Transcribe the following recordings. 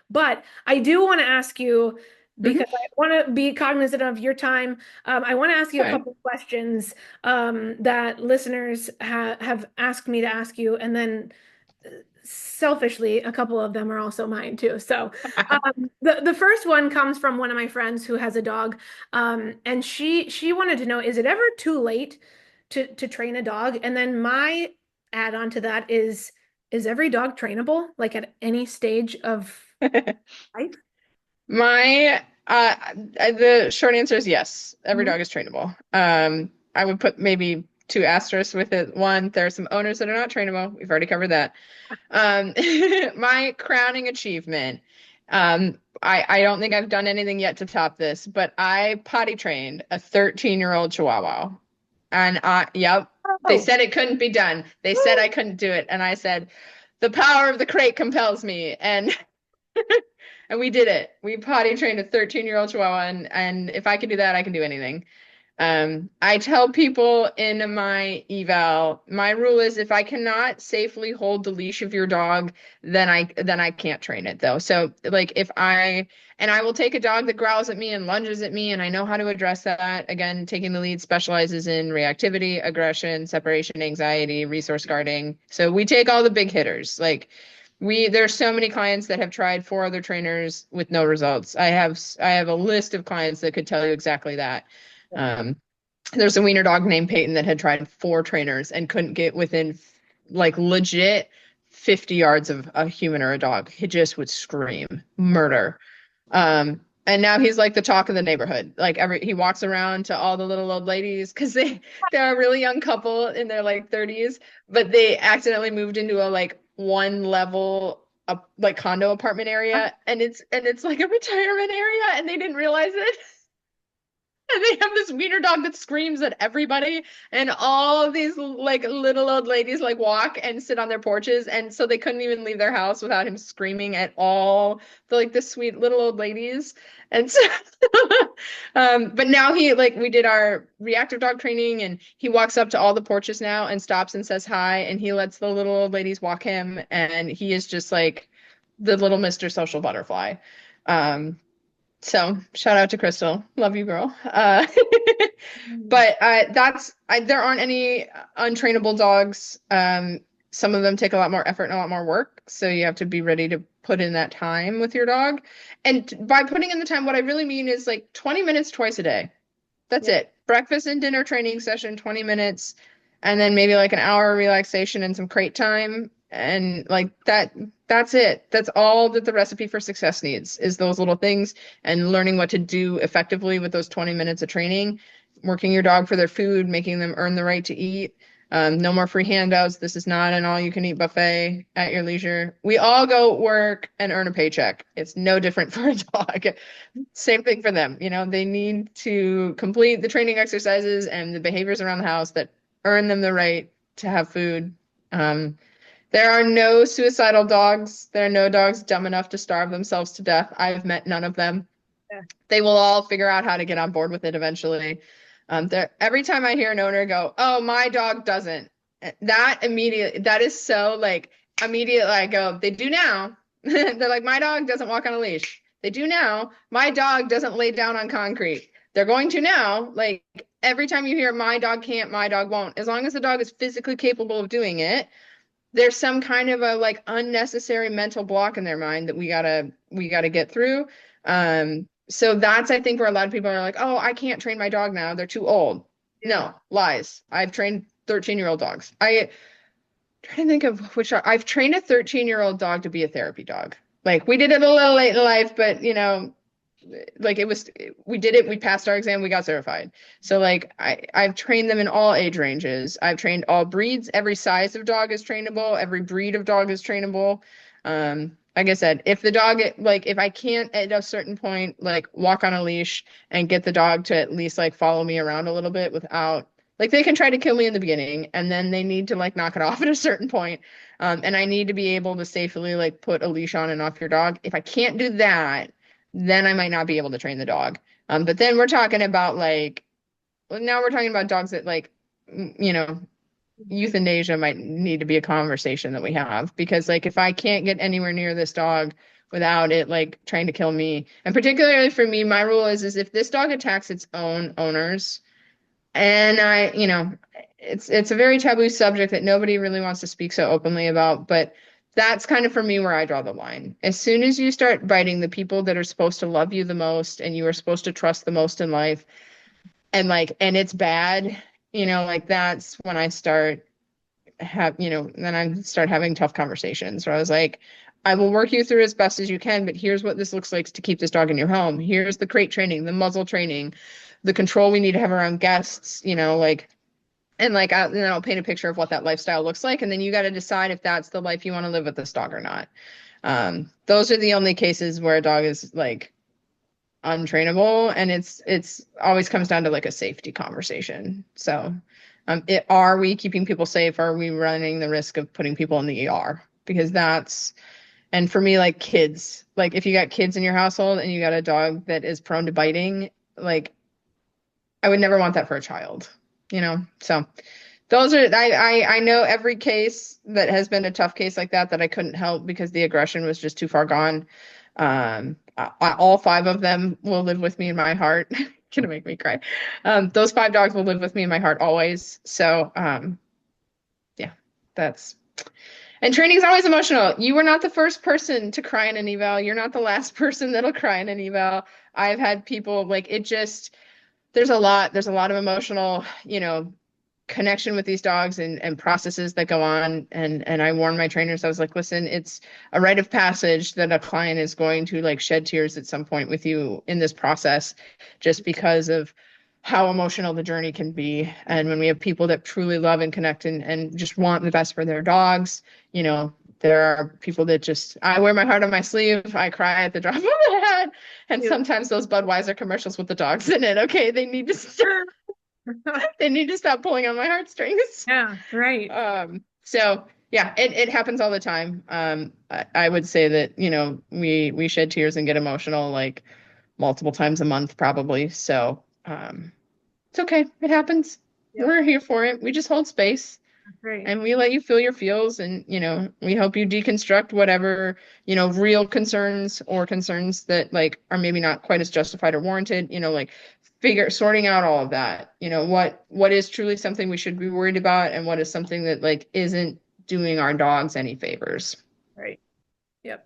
But I do want to ask you, because Mhm. I want to be cognizant of your time. I want to ask you a Okay. couple of questions that listeners have asked me to ask you, and then selfishly, a couple of them are also mine too. So, the first one comes from one of my friends who has a dog, and she wanted to know, is it ever too late to train a dog? And then my add-on to that is every dog trainable, like at any stage of life? My the short answer is yes. Every Mhm. dog is trainable. I would put maybe two asterisks with it. One, there are some owners that are not trainable. We've already covered that. Um, my crowning achievement. I don't think I've done anything yet to top this, but I potty trained a 13-year-old Chihuahua. And yep, they Oh, said it couldn't be done. They said I couldn't do it. And I said, the power of the crate compels me. And and we did it. We potty trained a 13-year-old Chihuahua, and if I can do that, I can do anything. I tell people in my eval, my rule is if I cannot safely hold the leash of your dog, then I can't train it though. So like if I and I will take a dog that growls at me and lunges at me, and I know how to address that. Again, Taking the Lead specializes in reactivity, aggression, separation anxiety, resource guarding. So we take all the big hitters. Like there's so many clients that have tried four other trainers with no results. I have a list of clients that could tell you exactly that. Um, there's a wiener dog named Peyton that had tried four trainers and couldn't get within like legit 50 yards of a human or a dog. He just would scream murder. And now he's like the talk of the neighborhood. Like he walks around to all the little old ladies because they're a really young couple in their like 30s, but they accidentally moved into a like one level like condo apartment area, and it's like a retirement area, and they didn't realize it. And they have this wiener dog that screams at everybody, and all of these like little old ladies like walk and sit on their porches, and so they couldn't even leave their house without him screaming at all the sweet little old ladies. And so, but now he like we did our reactive dog training, and he walks up to all the porches now and stops and says hi, and he lets the little old ladies walk him, and he is just like the little Mr. Social Butterfly. Um, so shout out to Crystal. Love you, girl. But there aren't any untrainable dogs. Some of them take a lot more effort and a lot more work. So you have to be ready to put in that time with your dog. And by putting in the time, what I really mean is like 20 minutes twice a day. That's Yeah. it. Breakfast and dinner training session, 20 minutes, and then maybe like an hour relaxation and some crate time. And like that's it. That's all that the recipe for success needs is those little things and learning what to do effectively with those 20 minutes of training, working your dog for their food, making them earn the right to eat. No more free handouts. This is not an all-you-can-eat buffet at your leisure. We all go work and earn a paycheck. It's no different for a dog. Same thing for them. They need to complete the training exercises and the behaviors around the house that earn them the right to have food. Um, there are no suicidal dogs. There are no dogs dumb enough to starve themselves to death. I've met none of them. Yeah. They will all figure out how to get on board with it eventually. Every time I hear an owner go, "Oh, my dog doesn't," that is so like immediately I go, "They do now." They're like, "My dog doesn't walk on a leash." They do now. My dog doesn't lay down on concrete. They're going to now. Like every time you hear my dog can't, my dog won't. As long as the dog is physically capable of doing it, there's some kind of a like unnecessary mental block in their mind that we gotta get through. So that's I think where a lot of people are like, oh, I can't train my dog now. They're too old. Yeah. No, lies. I've trained 13-year-old dogs. I trying to think of which I've trained a 13-year-old dog to be a therapy dog. Like we did it a little late in life, but like we did it, we passed our exam, we got certified. So like I've trained them in all age ranges. I've trained all breeds. Every size of dog is trainable. Every breed of dog is trainable. Like I said, if the dog like if I can't at a certain point like walk on a leash and get the dog to at least like follow me around a little bit without like they can try to kill me in the beginning and then they need to like knock it off at a certain point. And I need to be able to safely like put a leash on and off your dog. If I can't do that, then I might not be able to train the dog. But then we're talking about like, well, now we're talking about dogs that like, euthanasia might need to be a conversation that we have because like if I can't get anywhere near this dog without it like trying to kill me. And particularly for me, my rule is if this dog attacks its own owners, and it's a very taboo subject that nobody really wants to speak so openly about, but that's kind of for me where I draw the line. As soon as you start biting the people that are supposed to love you the most and you are supposed to trust the most in life, and it's bad, like that's when I start then I start having tough conversations where I was like, I will work you through as best as you can, but here's what this looks like to keep this dog in your home. Here's the crate training, the muzzle training, the control we need to have around guests, and then I'll paint a picture of what that lifestyle looks like. And then you got to decide if that's the life you want to live with this dog or not. Those are the only cases where a dog is like untrainable, and it's always comes down to like a safety conversation. So, are we keeping people safe? Are we running the risk of putting people in the ER? Because and for me, like kids, like if you got kids in your household and you got a dog that is prone to biting, like I would never want that for a child, So those are I know every case that has been a tough case like that I couldn't help because the aggression was just too far gone. All five of them will live with me in my heart. Gonna make me cry. Those five dogs will live with me in my heart always. So yeah, that's and training is always emotional. You were not the first person to cry in an eval. You're not the last person that'll cry in an eval. I've had people like it just there's a lot of emotional, connection with these dogs and processes that go on. And I warned my trainers, I was like, listen, it's a rite of passage that a client is going to like shed tears at some point with you in this process, just because of how emotional the journey can be. And when we have people that truly love and connect and just want the best for their dogs, there are people that just, I wear my heart on my sleeve. I cry at the drop of a hat. And sometimes those Budweiser commercials with the dogs in it, okay, they need to stop. They need to stop pulling on my heartstrings. Yeah, right. So yeah, it happens all the time. I would say that, we shed tears and get emotional like multiple times a month probably. So it's okay. It happens. Yep. We're here for it. We just hold space. Great. And we let you feel your feels and, we help you deconstruct whatever, real concerns or concerns that like are maybe not quite as justified or warranted, like sorting out all of that, what is truly something we should be worried about and what is something that like isn't doing our dogs any favors. Right. Yep.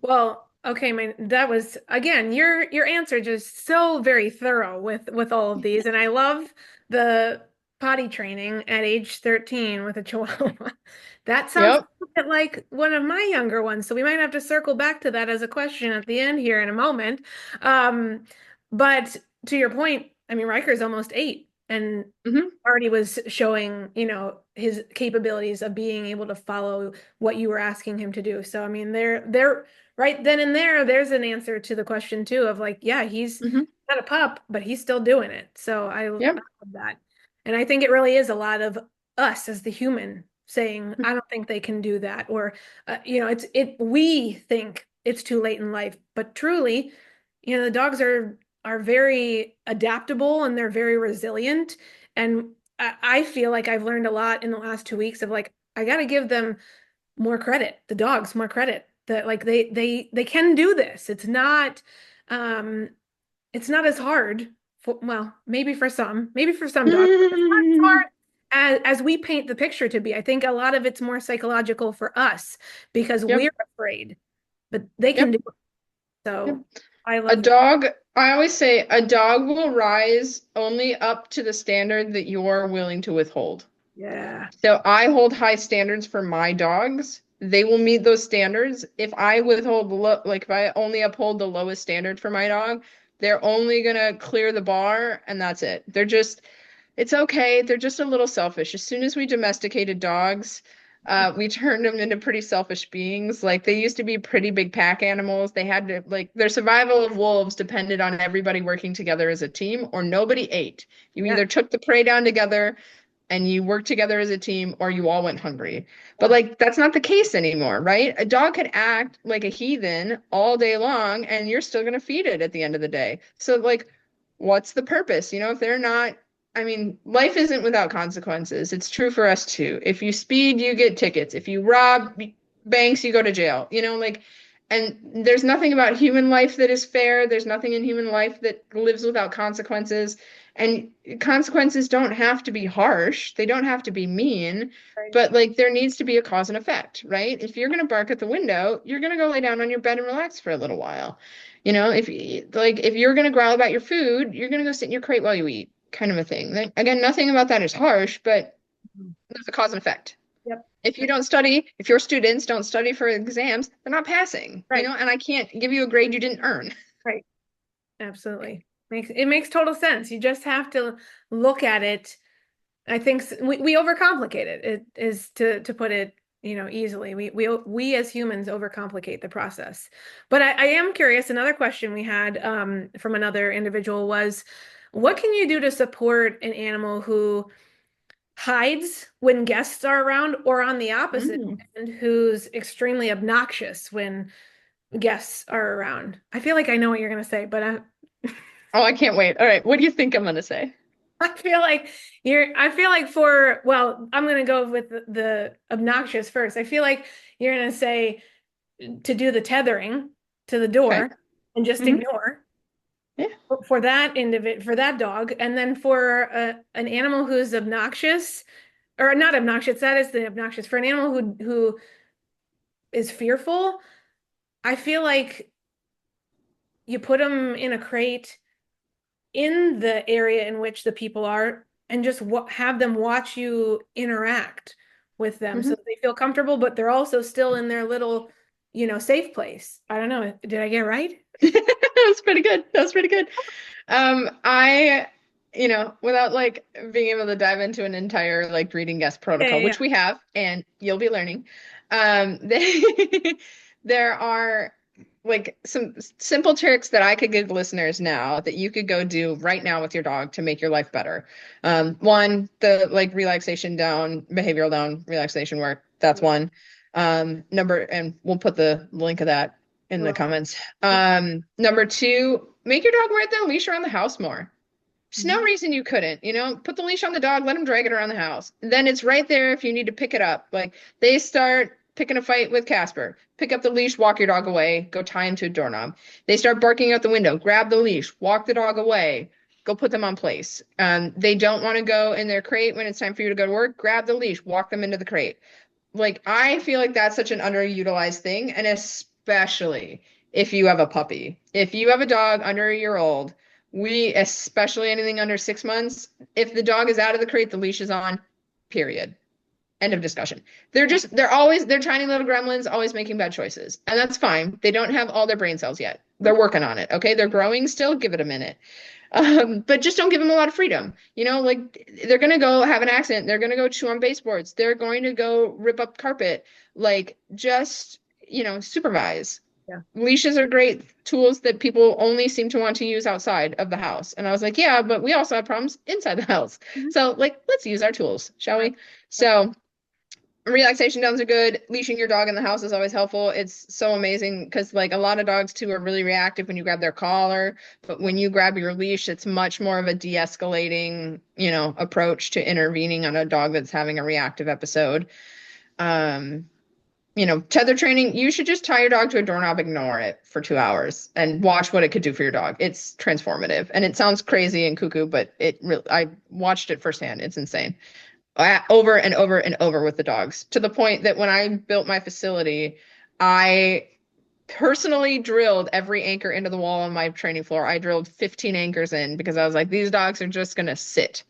Well, okay, that was again your answer just so very thorough with all of these, and I love the potty training at age 13 with a Chihuahua. That sounds Yep. a bit like one of my younger ones, so we might have to circle back to that as a question at the end here in a moment. But to your point, I mean, Riker's almost 8 and Hmm. already was showing, his capabilities of being able to follow what you were asking him to do. So, I mean, they're right then and there's an answer to the question too of like, yeah, he's Hmm. not a pup, but he's still doing it. So I love Yep. that. And I think it really is a lot of us as the human saying, I don't think they can do that. Or, we think it's too late in life, but truly, the dogs are very adaptable and they're very resilient. And I feel like I've learned a lot in the last 2 weeks of like, I got to give them more credit, the dogs more credit that like they can do this. Um it's not as hard for, well, maybe for some dogs. It's not as hard as we paint the picture to be. I think a lot of it's more psychological for us because Yep. we're afraid, but they can Yep. do it. Yep. So I A love that. dog, I always say a dog will rise only up to the standard that you're willing to withhold. Yeah. So I hold high standards for my dogs. They will meet those standards. If I if I only uphold the lowest standard for my dog, they're only gonna clear the bar and that's it. It's okay. They're just a little selfish. As soon as we domesticated dogs, we turned them into pretty selfish beings. Like they used to be pretty big pack animals. They had to like their survival of wolves depended on everybody working together as a team, or nobody ate. You Yeah. either took the prey down together and you worked together as a team, or you all went hungry. But Yeah. like that's not the case anymore, right? A dog could act like a heathen all day long, and you're still gonna feed it at the end of the day. So like, what's the purpose? If they're not I mean, life isn't without consequences. It's true for us too. If you speed, you get tickets. If you rob banks, you go to jail. Like And there's nothing about human life that is fair. There's nothing in human life that lives without consequences. And consequences don't have to be harsh. They don't have to be mean, Right. but like there needs to be a cause and effect, right? If you're going to bark at the window, you're going to go lay down on your bed and relax for a little while. If you're going to growl about your food, you're going to go sit in your crate while you eat, kind of a thing. Like, again, nothing about that is harsh, but Mhm. there's a cause and effect. Yep. If your students don't study for exams, they're not passing, Right. and I can't give you a grade you didn't earn. Right. Absolutely. Makes total sense. You just have to look at it. I think we overcomplicate it. It is to put it, easily. We as humans overcomplicate the process. But I am curious. Another question we had from another individual was, what can you do to support an animal who hides when guests are around, or on the opposite Mm. end, who's extremely obnoxious when guests are around? I feel like I know what you're gonna say, but Oh, I can't wait. All right, what do you think I'm gonna say? I feel like well, I'm gonna go with the obnoxious first. I feel like you're gonna say to do the tethering to the Okay. door and just Hmm. ignore Yeah. for that dog, and then for an animal who's obnoxious, or not obnoxious, that is the obnoxious. For an animal who is fearful, I feel like you put them in a crate in the area in which the people are, and just have them watch you interact with them so Hmm. that they feel comfortable, but they're also still in their little, safe place. I don't know. Did I get it right? That was pretty good. That was pretty good. I, without like being able to dive into an entire like breeding guest Yeah, protocol, yeah, which yeah. we have, and you'll be learning, there are like some simple tricks that I could give listeners now that you could go do right now with your dog to make your life better. One, the like relaxation down, behavioral down, relaxation work. That's one. And we'll put the link of that in the comments. Number two, make your dog wear the leash around the house more. There's no Mhm. reason you couldn't, put the leash on the dog, let him drag it around the house. Then it's right there if you need to pick it up. Like they start picking a fight with Casper, pick up the leash, walk your dog away, go tie him to a doorknob. They start barking out the window, grab the leash, walk the dog away, go put them on place. They don't want to go in their crate when it's time for you to go to work, grab the leash, walk them into the crate. Like I feel like that's such an underutilized thing, and especially if you have a puppy. If you have a dog under a year old, especially anything under 6 months, if the dog is out of the crate, the leash is on, period. End of discussion. They're tiny little gremlins, always making bad choices. And that's fine. They don't have all their brain cells yet. They're working on it. Okay. They're growing still. Give it a minute. But just don't give them a lot of freedom. Like they're gonna go have an accident. They're gonna go chew on baseboards. They're going to go rip up carpet. Like just, supervise. Yeah. Leashes are great tools that people only seem to want to use outside of the house. And I was like, yeah, but we also have problems inside the house. Mhm. So like, let's use our tools, shall Right. we? So relaxation downs are good. Leashing your dog in the house is always helpful. It's so amazing because like a lot of dogs too are really reactive when you grab their collar, but when you grab your leash, it's much more of a de-escalating, approach to intervening on a dog that's having a reactive episode. Um, Tether training, you should just tie your dog to a doorknob, ignore it for 2 hours and watch what it could do for your dog. It's transformative. And it sounds crazy and cuckoo, but I watched it firsthand. It's insane, over and over and over with the dogs, to the point that when I built my facility, I personally drilled every anchor into the wall on my training floor. I drilled 15 anchors in because I was like, these dogs are just going to sit.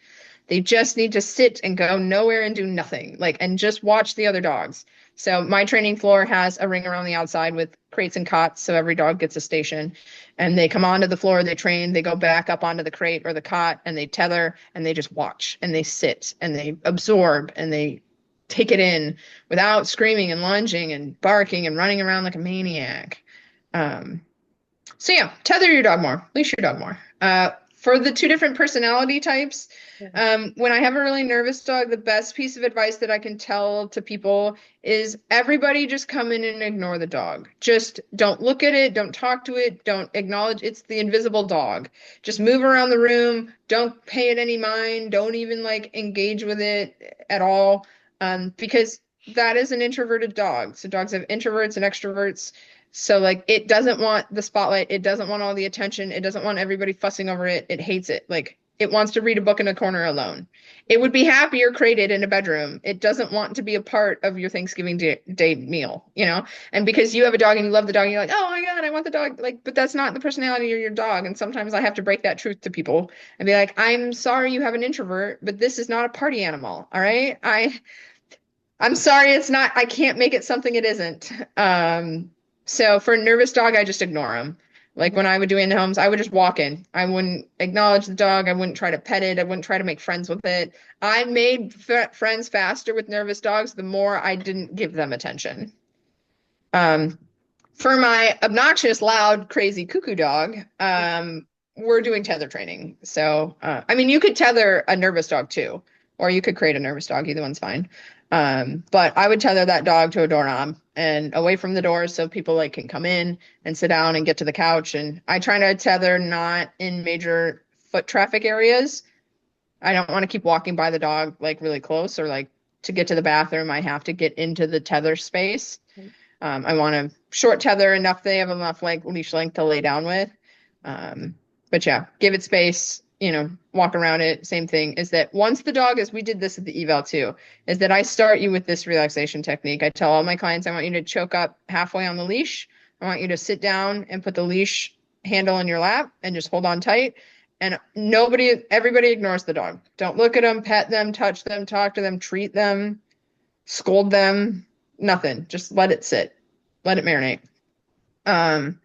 They just need to sit and go nowhere and do nothing, like, and just watch the other dogs. So my training floor has a ring around the outside with crates and cots, so every dog gets a station. And they come onto the floor, they train, they go back up onto the crate or the cot, and they tether, and they just watch, and they sit, and they absorb, and they take it in without screaming and lunging and barking and running around like a maniac. Um, so yeah, tether your dog more, leash your dog more. For the two different personality types, Yeah. when I have a really nervous dog, the best piece of advice that I can tell to people is everybody just come in and ignore the dog. Just don't look at it, don't talk to it, don't acknowledge it's the invisible dog. Just move around the room, don't pay it any mind, don't even like engage with it at all. Because that is an introverted dog. So dogs have introverts and extroverts. So like it doesn't want the spotlight, it doesn't want all the attention, it doesn't want everybody fussing over it. It hates it. Like it wants to read a book in a corner alone. It would be happier crated in a bedroom. It doesn't want to be a part of your Thanksgiving day meal, you know? And because you have a dog and you love the dog, and you're like, oh my God, I want the dog. Like, but that's not the personality of your dog. And sometimes I have to break that truth to people and be like, I'm sorry you have an introvert, but this is not a party animal. All right. I'm sorry it's not, I can't make it something it isn't. So for a nervous dog, I just ignore them. Like when I would do in-homes, I would just walk in. I wouldn't acknowledge the dog. I wouldn't try to pet it. I wouldn't try to make friends with it. I made friends faster with nervous dogs the more I didn't give them attention. Um, for my obnoxious, loud, crazy cuckoo dog, we're doing tether training. So, I mean, you could tether a nervous dog too, or you could create a nervous dog. Either one's fine. But I would tether that dog to a doorknob and away from the door so people like can come in and sit down and get to the couch. And I try to tether not in major foot traffic areas. I don't want to keep walking by the dog like really close, or like to get to the bathroom, I have to get into the tether space. I want to short tether enough they have enough like leash length to lay down with. But yeah, give it space, you know, walk around it. Same thing is that once the dog is, we did this at the eval too, is that I start you with this relaxation technique. I tell all my clients, I want you to choke up halfway on the leash. I want you to sit down and put the leash handle in your lap and just hold on tight. And everybody ignores the dog. Don't look at them, pet them, touch them, talk to them, treat them, scold them, nothing. Just let it sit, let it marinate. And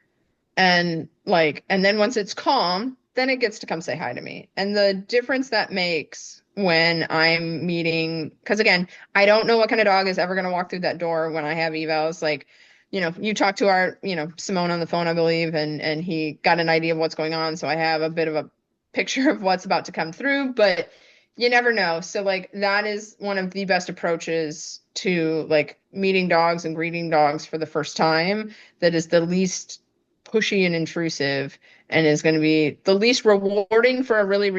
then once it's calm, then it gets to come say hi to me. And the difference that makes when I'm meeting, because again, I don't know what kind of dog is ever going to walk through that door when I have evals. Like, you know, you talk to our, you know, Simone on the phone, I believe, and he got an idea of what's going on. So I have a bit of a picture of what's about to come through, but you never know. So like that is one of the best approaches to like meeting dogs and greeting dogs for the first time. That is the least pushy and intrusive, and is going to be the least rewarding for a really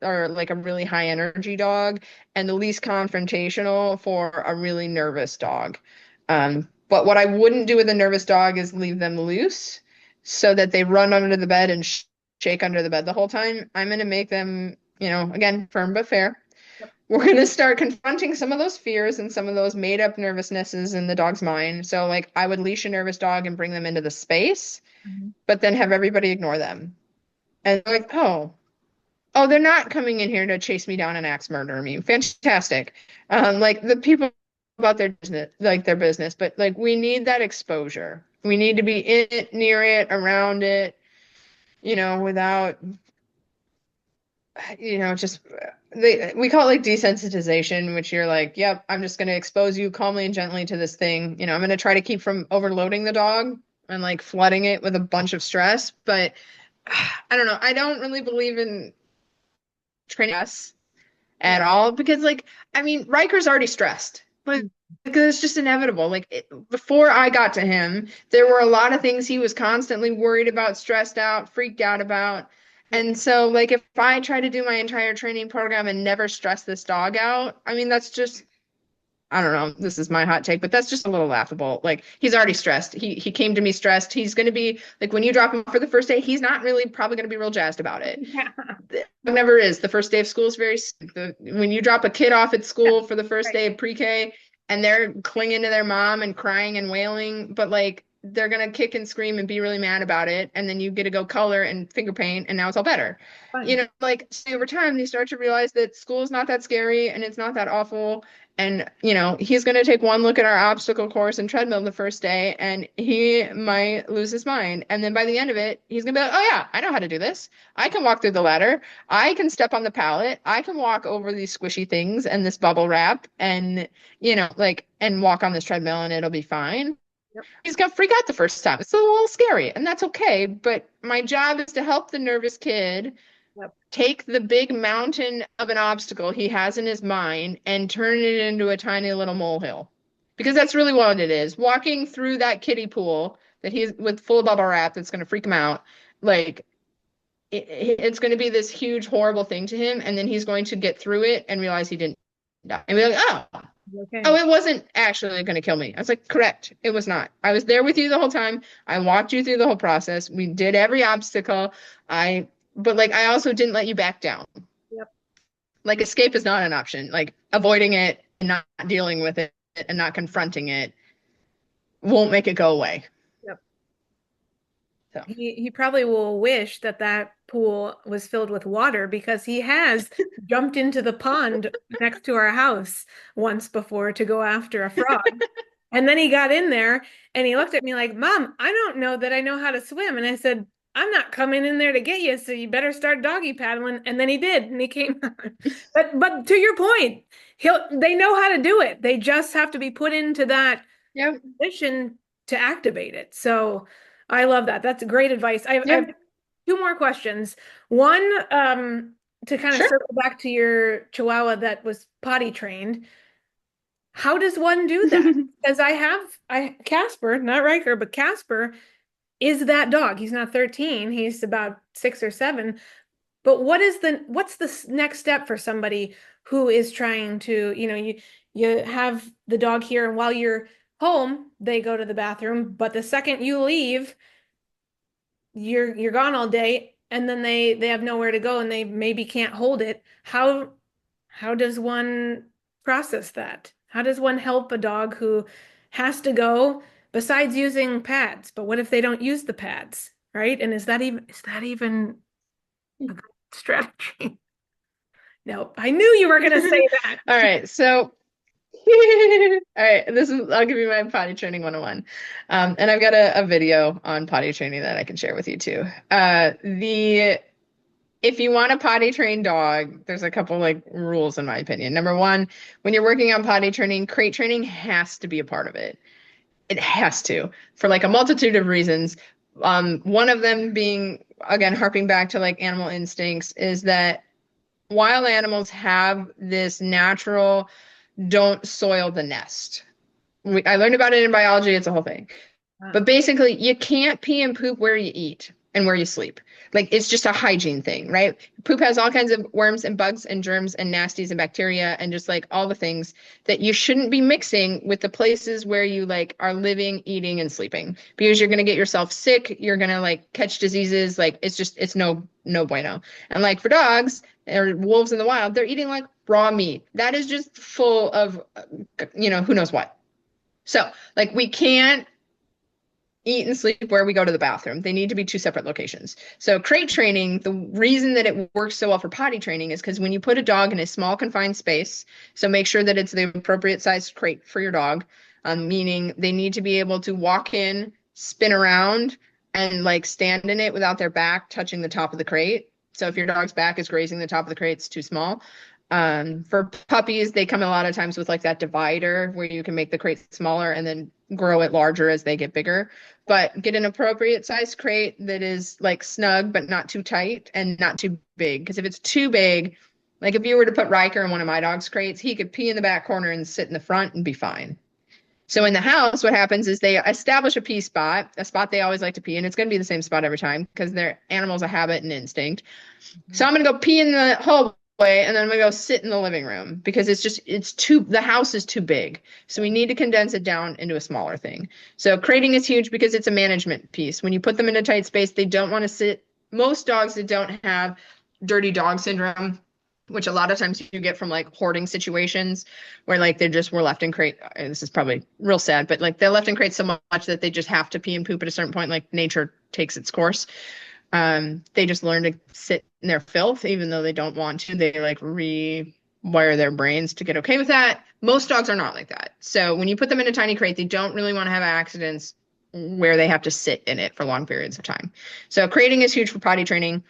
or like a really high energy dog, and the least confrontational for a really nervous dog. But what I wouldn't do with a nervous dog is leave them loose so that they run under the bed and shake under the bed the whole time. I'm going to make them, you know, again, firm but fair. Yep. We're going to start confronting some of those fears and some of those made up nervousnesses in the dog's mind. So like I would leash a nervous dog and bring them into the space, but then have everybody ignore them. And like, oh, they're not coming in here to chase me down and axe murder me. Fantastic. Like the people about their business, like their business, but like we need that exposure. We need to be in it, near it, around it, you know, without, you know, just we call it like desensitization, which you're like, yep, I'm just going to expose you calmly and gently to this thing. You know, I'm going to try to keep from overloading the dog and like flooding it with a bunch of stress. But I don't know. I don't really believe in training us at all because, like, I mean, Riker's already stressed. Like, it's just inevitable. Like, before I got to him, there were a lot of things he was constantly worried about, stressed out, freaked out about. And so, like, if I try to do my entire training program and never stress this dog out, I mean, that's just, I don't know, this is my hot take, but that's just a little laughable. Like he's already stressed. He came to me stressed. He's going to be like, when you drop him for the first day, he's not really probably going to be real jazzed about it. Yeah. It never is. The first day of school is when you drop a kid off at school for the first day of pre-K and they're clinging to their mom and crying and wailing, but like they're going to kick and scream and be really mad about it. And then you get to go color and finger paint and now it's all better. Fun. You know, like so over time, they start to realize that school is not that scary and it's not that awful. And, you know, he's going to take one look at our obstacle course and treadmill the first day and he might lose his mind. And then by the end of it, he's going to be like, oh, yeah, I know how to do this. I can walk through the ladder. I can step on the pallet. I can walk over these squishy things and this bubble wrap and, you know, like, and walk on this treadmill and it'll be fine. Yep. He's going to freak out the first time. It's a little scary and that's okay. But my job is to help the nervous kid take the big mountain of an obstacle he has in his mind and turn it into a tiny little molehill. Because that's really what it is. Walking through that kiddie pool that he's with full of bubble wrap that's going to freak him out. Like, it's going to be this huge, horrible thing to him. And then he's going to get through it and realize he didn't die. And be like, oh, Oh, Okay. it wasn't actually going to kill me. I was like, correct. It was not. I was there with you the whole time. I walked you through the whole process. We did every obstacle. But like, I also didn't let you back down. Yep. Like, escape is not an option. Like, avoiding it and not dealing with it and not confronting it won't make it go away. Yep. So, He probably will wish that that pool was filled with water because he has jumped into the pond next to our house once before to go after a frog. And then he got in there and he looked at me like, Mom, I don't know that I know how to swim. And I said, I'm not coming in there to get you, so you better start doggy paddling. And then he did, and he came out. But to your point, they know how to do it. They just have to be put into that yep, position to activate it. So I love that. That's great advice. I have yep, two more questions. One, to kind of sure. circle back to your Chihuahua that was potty trained. How does one do that? Because I Casper, not Riker, but Casper is that dog. He's not 13. He's about 6 or 7. But what's the next step for somebody who is trying to, you have the dog here, and while you're home, they go to the bathroom, but the second you leave, you're gone all day, and then they have nowhere to go and they maybe can't hold it. How does one process that? How does one help a dog who has to go besides using pads? But what if they don't use the pads, right? And is that even a good strategy? No, I knew you were going to say that. All right. So, all right. I'll give you my potty training 101. And I've got a video on potty training that I can share with you too. If you want a potty trained dog, there's a couple like rules in my opinion. Number one, when you're working on potty training, crate training has to be a part of it. It has to, for like a multitude of reasons. One of them being, again, harping back to like animal instincts, is that wild animals have this natural don't soil the nest. I learned about it in biology, it's a whole thing. Ah, But basically, you can't pee and poop where you eat and where you sleep. Like it's just a hygiene thing, right? Poop has all kinds of worms and bugs and germs and nasties and bacteria and just like all the things that you shouldn't be mixing with the places where you like are living, eating, and sleeping because you're gonna get yourself sick. You're gonna like catch diseases. Like it's no bueno. And like for dogs or wolves in the wild, they're eating like raw meat. That is just full of, who knows what. So like we can't eat and sleep where we go to the bathroom. They need to be two separate locations. So crate training, the reason that it works so well for potty training is because when you put a dog in a small confined space, so make sure that it's the appropriate size crate for your dog, meaning they need to be able to walk in, spin around, and like stand in it without their back touching the top of the crate. So if your dog's back is grazing the top of the crate, it's too small. For puppies, they come a lot of times with like that divider where you can make the crate smaller and then grow it larger as they get bigger. But get an appropriate size crate that is like snug but not too tight and not too big. Because if it's too big, like if you were to put Riker in one of my dog's crates, he could pee in the back corner and sit in the front and be fine. So in the house, what happens is they establish a pee spot, a spot they always like to pee, and it's going to be the same spot every time because they're animals of habit and instinct. So I'm gonna go pee in the hallway and then I'm gonna go sit in the living room because the house is too big. So we need to condense it down into a smaller thing. So crating is huge because it's a management piece. When you put them in a tight space, they don't want to sit. Most dogs that don't have dirty dog syndrome, which a lot of times you get from like hoarding situations where like they just were left in crate. And this is probably real sad, but like they're left in crates so much that they just have to pee and poop at a certain point, like nature takes its course. They just learn to sit in their filth, even though they don't want to. They like rewire their brains to get okay with that. Most dogs are not like that. So when you put them in a tiny crate, they don't really want to have accidents where they have to sit in it for long periods of time. So crating is huge for potty training.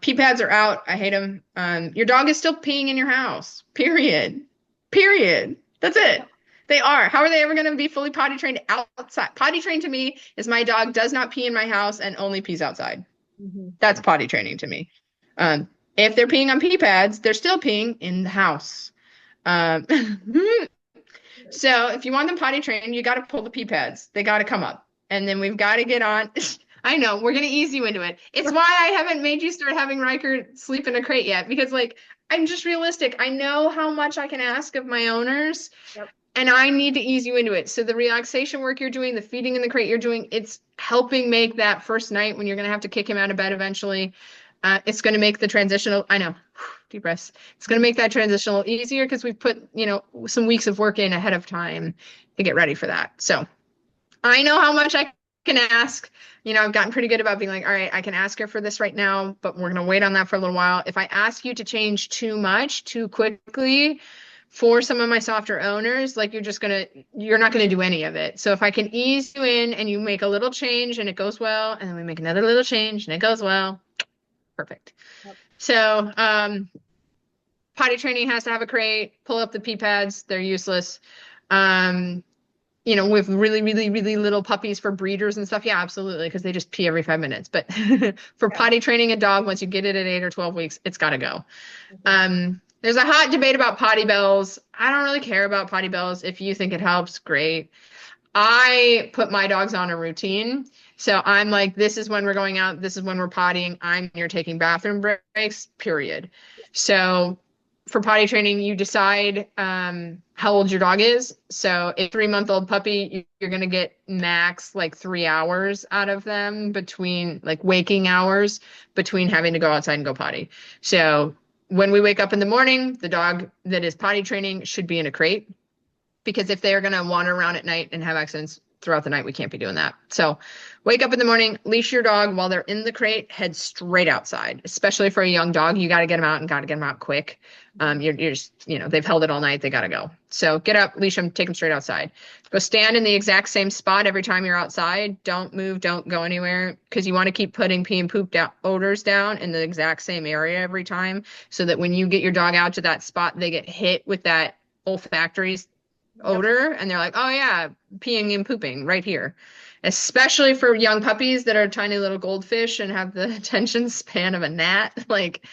Pee pads are out. I hate them. Your dog is still peeing in your house. Period. Period. That's it. They are. How are they ever going to be fully potty trained outside? Potty trained to me is my dog does not pee in my house and only pees outside. mhm. That's potty training to me. If they're peeing on pee pads, they're still peeing in the house. Um, so if you want them potty trained, you got to pull the pee pads. They got to come up. And then we've got to get on. I know, we're going to ease you into it. It's why I haven't made you start having Riker sleep in a crate yet. Because, like, I'm just realistic. I know how much I can ask of my owners, Yep. and I need to ease you into it. So the relaxation work you're doing, the feeding in the crate you're doing, it's helping make that first night when you're going to have to kick him out of bed eventually. It's going to make the transitional, I know, deep breaths. It's going to make that transitional easier because we've put, some weeks of work in ahead of time to get ready for that. So I know how much I can ask. I've gotten pretty good about being like, all right, I can ask her for this right now, but we're going to wait on that for a little while. If I ask you to change too much too quickly for some of my softer owners, like you're not going to do any of it. So if I can ease you in and you make a little change and it goes well, and then we make another little change and it goes well, perfect. Yep. So, potty training has to have a crate. Pull up the pee pads. They're useless. Um, with really, really, really little puppies for breeders and stuff. Yeah, absolutely. Because they just pee every 5 minutes. But for Yeah. potty training a dog, once you get it at 8 or 12 weeks, it's got to go. Okay. There's a hot debate about potty bells. I don't really care about potty bells. If you think it helps, great. I put my dogs on a routine. So I'm like, this is when we're going out. This is when we're pottying. You're taking bathroom breaks, period. So for potty training, you decide how old your dog is. So a 3-month-old puppy, you're going to get max like 3 hours out of them between like waking hours between having to go outside and go potty. So when we wake up in the morning, the dog that is potty training should be in a crate, because if they're going to wander around at night and have accidents throughout the night, we can't be doing that. So wake up in the morning, leash your dog while they're in the crate, head straight outside. Especially for a young dog, you got to get them out and got to get them out quick. You're just, they've held it all night. They got to go. So get up, leash them, take them straight outside. Go stand in the exact same spot every time you're outside. Don't move, don't go anywhere, because you want to keep putting pee and poop odors down in the exact same area every time, so that when you get your dog out to that spot, they get hit with that olfactory odor and they're like, oh yeah, peeing and pooping right here. Especially for young puppies that are tiny little goldfish and have the attention span of a gnat. Like,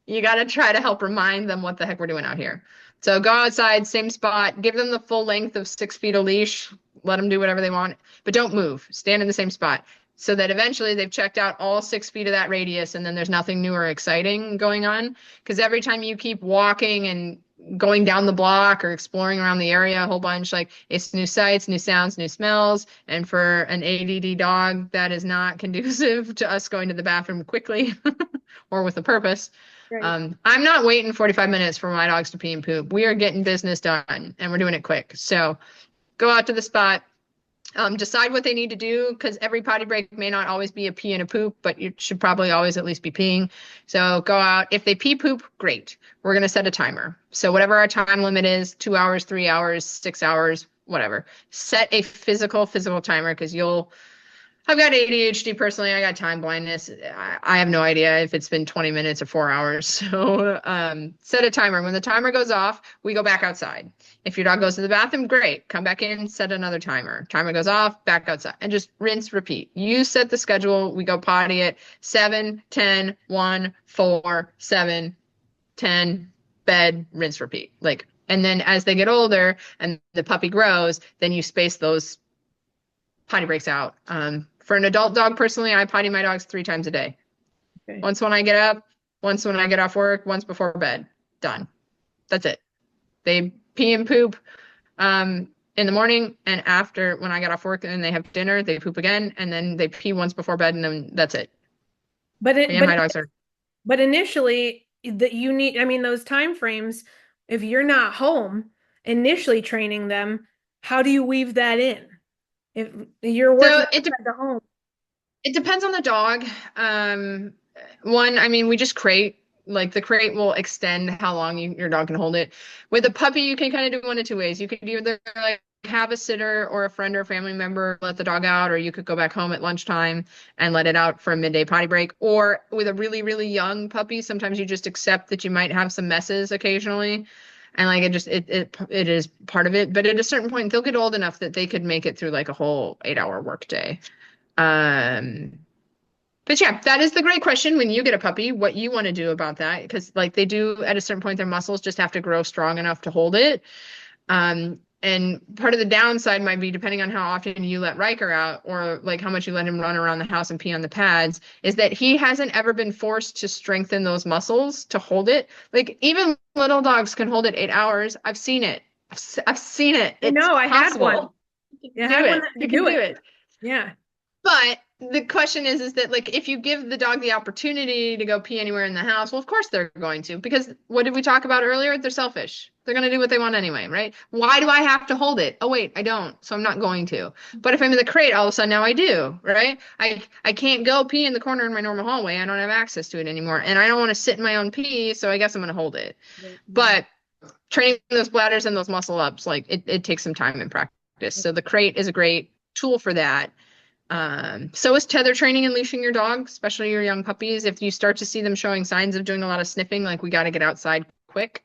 you got to try to help remind them what the heck we're doing out here. So go outside, same spot, give them the full length of 6 feet of leash, let them do whatever they want, but don't move. Stand in the same spot, so that eventually they've checked out all 6 feet of that radius, and then there's nothing new or exciting going on. Because every time you keep walking and going down the block or exploring around the area a whole bunch, like, it's new sights, new sounds, new smells. And for an ADD dog, that is not conducive to us going to the bathroom quickly or with a purpose. Right. I'm not waiting 45 minutes for my dogs to pee and poop. We are getting business done, and we're doing it quick. So go out to the spot. Decide what they need to do, because every potty break may not always be a pee and a poop, but you should probably always at least be peeing. So go out. If they pee poop, great. We're going to set a timer. So whatever our time limit is, 2 hours, 3 hours, 6 hours, whatever. Set a physical timer, because I've got ADHD personally. I got time blindness. I have no idea if it's been 20 minutes or 4 hours. So set a timer. When the timer goes off, we go back outside. If your dog goes to the bathroom, great. Come back in, set another timer. Timer goes off, back outside. And just rinse, repeat. You set the schedule. We go potty at 7, 10, 1, 4, 7, 10, bed, rinse, repeat. And then as they get older and the puppy grows, then you space those potty breaks out. For an adult dog, personally, I potty my dogs 3 times a day. Okay. Once when I get up, once when I get off work, once before bed. Done. That's it. They pee and poop in the morning, and after, when I get off work and they have dinner, they poop again, and then they pee once before bed, and then that's it. But My dogs are. But initially, that you need, I mean, those time frames, if you're not home initially training them, how do you weave that in? If you're working at the home. It depends on the dog. I mean, we just crate. Like, the crate will extend how long your dog can hold it. With a puppy, you can kind of do one of 2 ways. You could either like have a sitter or a friend or family member let the dog out, or you could go back home at lunchtime and let it out for a midday potty break. Or with a really, really young puppy, sometimes you just accept that you might have some messes occasionally. And like, it is part of it. But at a certain point, they'll get old enough that they could make it through like a whole 8-hour workday. But yeah, that is the great question when you get a puppy, what you want to do about that. Because like, they do at a certain point, their muscles just have to grow strong enough to hold it. And part of the downside might be depending on how often you let Riker out or like how much you let him run around the house and pee on the pads, is that he hasn't ever been forced to strengthen those muscles to hold it. Like even little dogs can hold it 8 hours. I've seen it. I've seen it. I It's know, I had one. possible. You Yeah, I can do had one it. that You could can do do it. it. Yeah. But the question is that like if you give the dog the opportunity to go pee anywhere in the house, well, of course they're going to, because what did we talk about earlier? They're selfish. They're going to do what they want anyway, right? Why do I have to hold it? Oh wait, I don't, so I'm not going to. But if I'm in the crate, all of a sudden now I do, right? I can't go pee in the corner in my normal hallway. I don't have access to it anymore, and I don't want to sit in my own pee, so I guess I'm going to hold it. But training those bladders and those muscle ups, like it takes some time and practice. So the crate is a great tool for that. So is tether training and leashing your dog, especially your young puppies. If you start to see them showing signs of doing a lot of sniffing, like we got to get outside quick.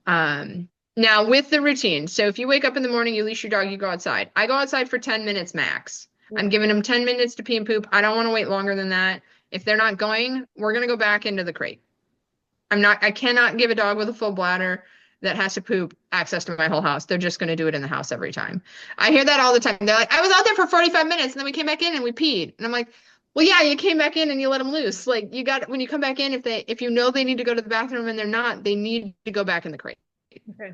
Um, Now with the routine, so if you wake up in the morning, you leash your dog, you go outside. I go outside for 10 minutes max. I'm giving them 10 minutes to pee and poop. I don't want to wait longer than that. If they're not going, we're going to go back into the crate. I cannot give a dog with a full bladder that has to poop access to my whole house. They're just going to do it in the house every time. I hear that all the time. They're like, I was out there for 45 minutes and then we came back in and we peed. And I'm like, well, yeah, you came back in and you let them loose. Like you got, when you come back in, if you know they need to go to the bathroom and they're not, they need to go back in the crate. Okay.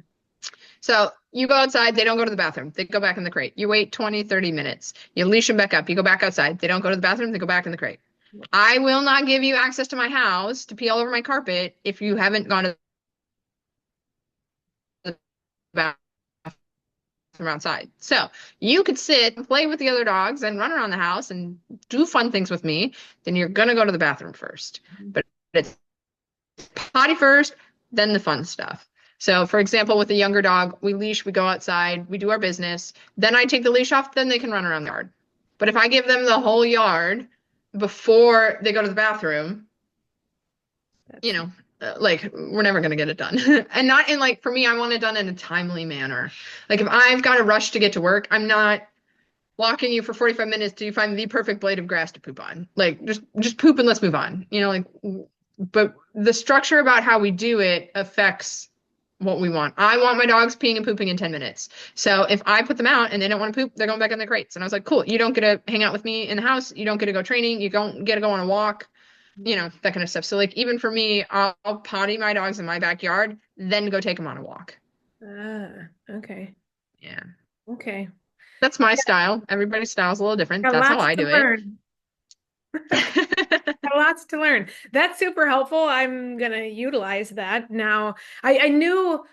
So you go outside, they don't go to the bathroom. They go back in the crate. You wait 20, 30 minutes. You leash them back up. You go back outside. They don't go to the bathroom. They go back in the crate. I will not give you access to my house to pee all over my carpet if you haven't gone to the bathroom outside. So you could sit and play with the other dogs and run around the house and do fun things with me. Then you're going to go to the bathroom first. But it's potty first, then the fun stuff. So, for example, with a younger dog, we leash, we go outside, we do our business. Then I take the leash off, then they can run around the yard. But if I give them the whole yard before they go to the bathroom, you know, like we're never going to get it done. And not in like, for me, I want it done in a timely manner. Like if I've got to rush to get to work, I'm not walking you for 45 minutes till you find the perfect blade of grass to poop on. Like just poop and let's move on. You know, like, but the structure about how we do it affects what we want. I want my dogs peeing and pooping in 10 minutes. So if I put them out and they don't want to poop, they're going back in their crates. And I was like, cool, you don't get to hang out with me in the house. You don't get to go training. You don't get to go on a walk, you know, that kind of stuff. So like, even for me, I'll potty my dogs in my backyard, then go take them on a walk. Okay. Yeah. Okay. That's my style. Everybody's style is a little different. Got That's how lots I to do it. learn. Got lots to learn. That's super helpful. I'm gonna utilize that now. I knew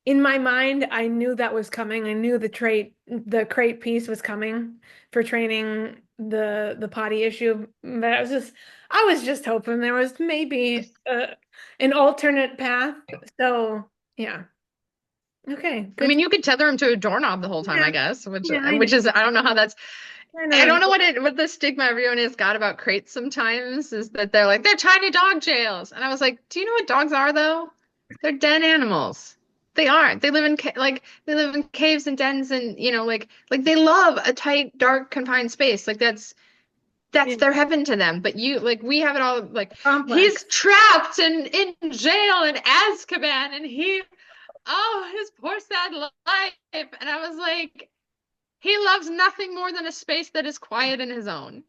in my mind, I knew that was coming. I knew the crate piece was coming for training the potty issue. But I was just hoping there was maybe an alternate path. So yeah. Okay, I good. mean, you could tether them to a doorknob the whole time, Yeah, I guess, which yeah, which is I don't know how that's I I know. don't know what the stigma everyone has got about crates sometimes is that they're like they're tiny dog jails. And I was like, do you know what dogs are though? They're den animals. They are. They live in like they live in caves and dens and you know like they love a tight, dark, confined space. Like that's Yeah, their heaven to them. But you like we have it all like he's complex. trapped in jail in Azkaban and he oh, his poor sad life. And I was like, he loves nothing more than a space that is quiet and his own.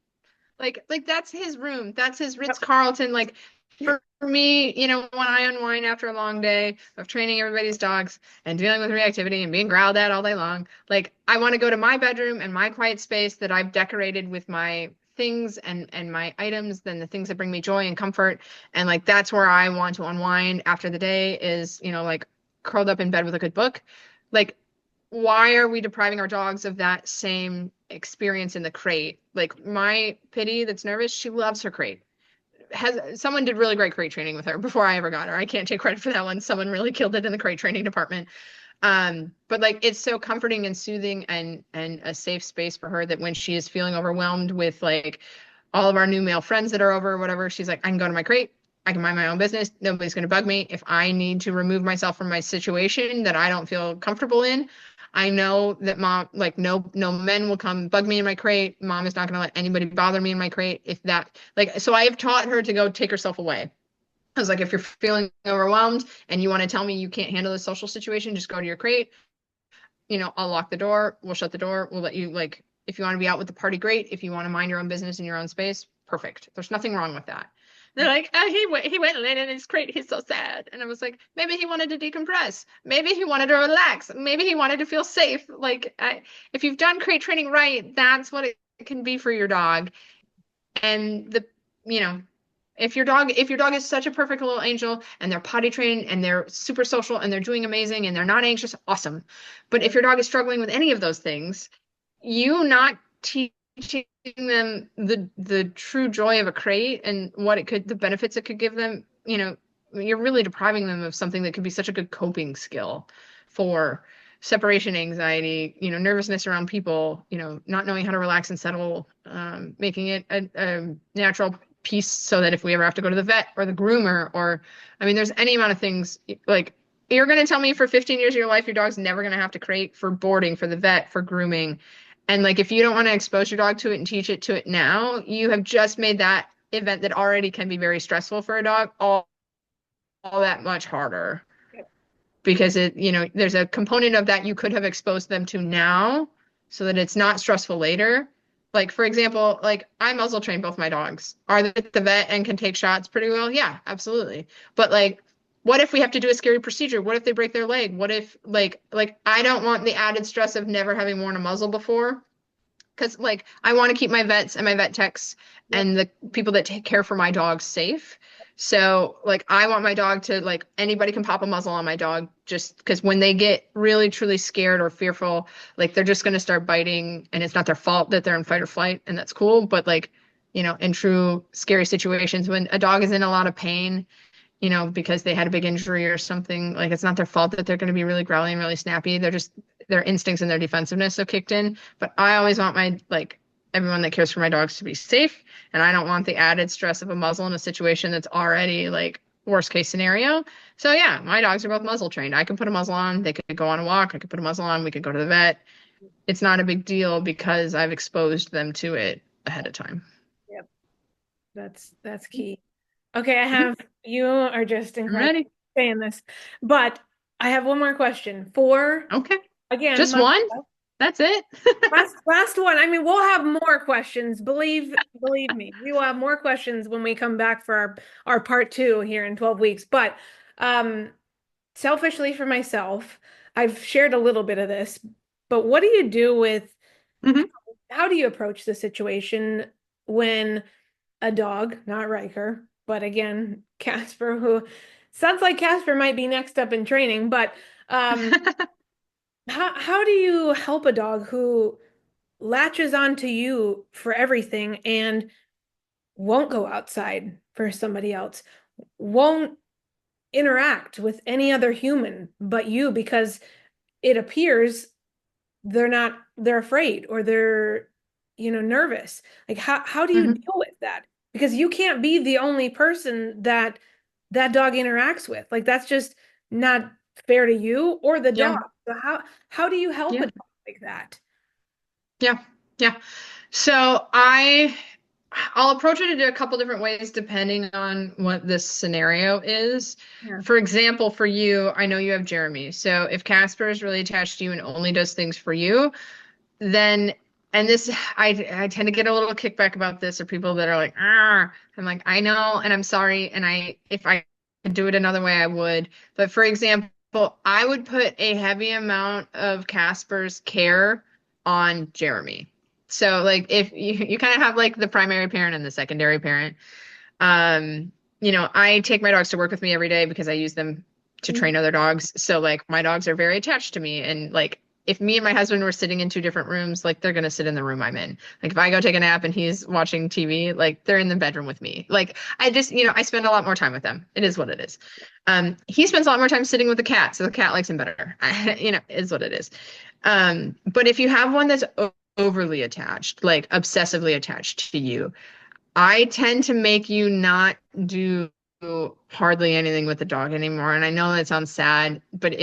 Like that's his room. That's his Ritz-Carlton. Like for me, you know, when I unwind after a long day of training everybody's dogs and dealing with reactivity and being growled at all day long, like I want to go to my bedroom and my quiet space that I've decorated with my things and my items, then the things that bring me joy and comfort. And like that's where I want to unwind after the day is, you know, like curled up in bed with a good book. Like why are we depriving our dogs of that same experience in the crate? Like my Pitty that's nervous, she loves her crate. Has someone did really great crate training with her before I ever got her. I can't take credit for that one. Someone really killed it in the crate training department. But like it's so comforting and soothing and a safe space for her that when she is feeling overwhelmed with like all of our new male friends that are over or whatever, she's like, I can go to my crate. I can mind my own business. Nobody's going to bug me. If I need to remove myself from my situation that I don't feel comfortable in, I know that mom, like no men will come bug me in my crate. Mom is not going to let anybody bother me in my crate. If that, like, so I have taught her to go take herself away. I was like, if you're feeling overwhelmed and you want to tell me you can't handle the social situation, just go to your crate. I'll lock the door, we'll shut the door, we'll let you, like, if you want to be out with the party, great. If you want to mind your own business in your own space, perfect. There's nothing wrong with that. They're like, oh, he went and laid in his crate. He's so sad. And I was like, maybe he wanted to decompress. Maybe he wanted to relax. Maybe he wanted to feel safe. Like, if you've done crate training right, that's what it can be for your dog. And you know, if your dog is such a perfect little angel and they're potty trained and they're super social and they're doing amazing and they're not anxious, awesome. But if your dog is struggling with any of those things, you not teaching them the true joy of a crate and the benefits it could give them, you're really depriving them of something that could be such a good coping skill for separation anxiety, nervousness around people, not knowing how to relax and settle, making it a natural piece so that if we ever have to go to the vet or the groomer, or, I mean, there's any amount of things, like, you're going to tell me for 15 years of your life, your dog's never going to have to crate for boarding, for the vet, for grooming. And like, if you don't want to expose your dog to it and teach it to it now, you have just made that event that already can be very stressful for a dog all that much harder. Yep. Because there's a component of that you could have exposed them to now so that it's not stressful later. Like, for example, like, I muzzle train both my dogs. Are they at the vet and can take shots pretty well? Yeah, absolutely. But like, what if we have to do a scary procedure? What if they break their leg? What if like I don't want the added stress of never having worn a muzzle before. Because like, I want to keep my vets and my vet techs and the people that take care for my dogs safe. So like, I want my dog to, like, anybody can pop a muzzle on my dog, just because when they get really truly scared or fearful, like, they're just going to start biting, and it's not their fault that they're in fight or flight, and that's cool. But like, in true scary situations, when a dog is in a lot of pain, because they had a big injury or something, like, it's not their fault that they're going to be really growly and really snappy. Their instincts and their defensiveness have kicked in. But I always want everyone that cares for my dogs to be safe. And I don't want the added stress of a muzzle in a situation that's already like worst case scenario. So yeah, my dogs are both muzzle trained. I can put a muzzle on, they could go on a walk, I could put a muzzle on, we could go to the vet. It's not a big deal because I've exposed them to it ahead of time. Yep. That's key. Okay, you are just I'm incredible ready. saying this, but I have one more question Okay. again, Just one? That's it? last one. I mean, we'll have more questions. Believe me, we will have more questions when we come back for our part 2 here in 12 weeks. But selfishly for myself, I've shared a little bit of this, but what do you do with, Mhm. how do you approach the situation when a dog, not Riker, but again, Casper, who sounds like Casper might be next up in training, but how do you help a dog who latches onto you for everything and won't go outside for somebody else, won't interact with any other human but you because it appears they're afraid or they're nervous. Like, how do you Mhm. deal with that? Because you can't be the only person that dog interacts with. Like, that's just not fair to you or the Yeah. dog. So how do you help a Yeah. dog like that? Yeah. Yeah. So I'll approach it in a couple different ways depending on what this scenario is. Yeah. For example, for you, I know you have Jeremy. So if Casper is really attached to you and only does things for you, then, and this, I tend to get a little kickback about this, or people that are like, ah, I'm like, I know, and I'm sorry, and if I could do it another way, I would. But for example, I would put a heavy amount of Casper's care on Jeremy. So like, if you kind of have like the primary parent and the secondary parent, I take my dogs to work with me every day because I use them to train other dogs. So like, my dogs are very attached to me, and like, if me and my husband were sitting in two different rooms, like, they're gonna sit in the room I'm in. Like, if I go take a nap and he's watching TV, like, they're in the bedroom with me. Like, I just, I spend a lot more time with them. It is what it is. He spends a lot more time sitting with the cat, so the cat likes him better. Is what it is. But if you have one that's overly attached, like obsessively attached to you, I tend to make you not do hardly anything with the dog anymore. And I know that sounds sad, but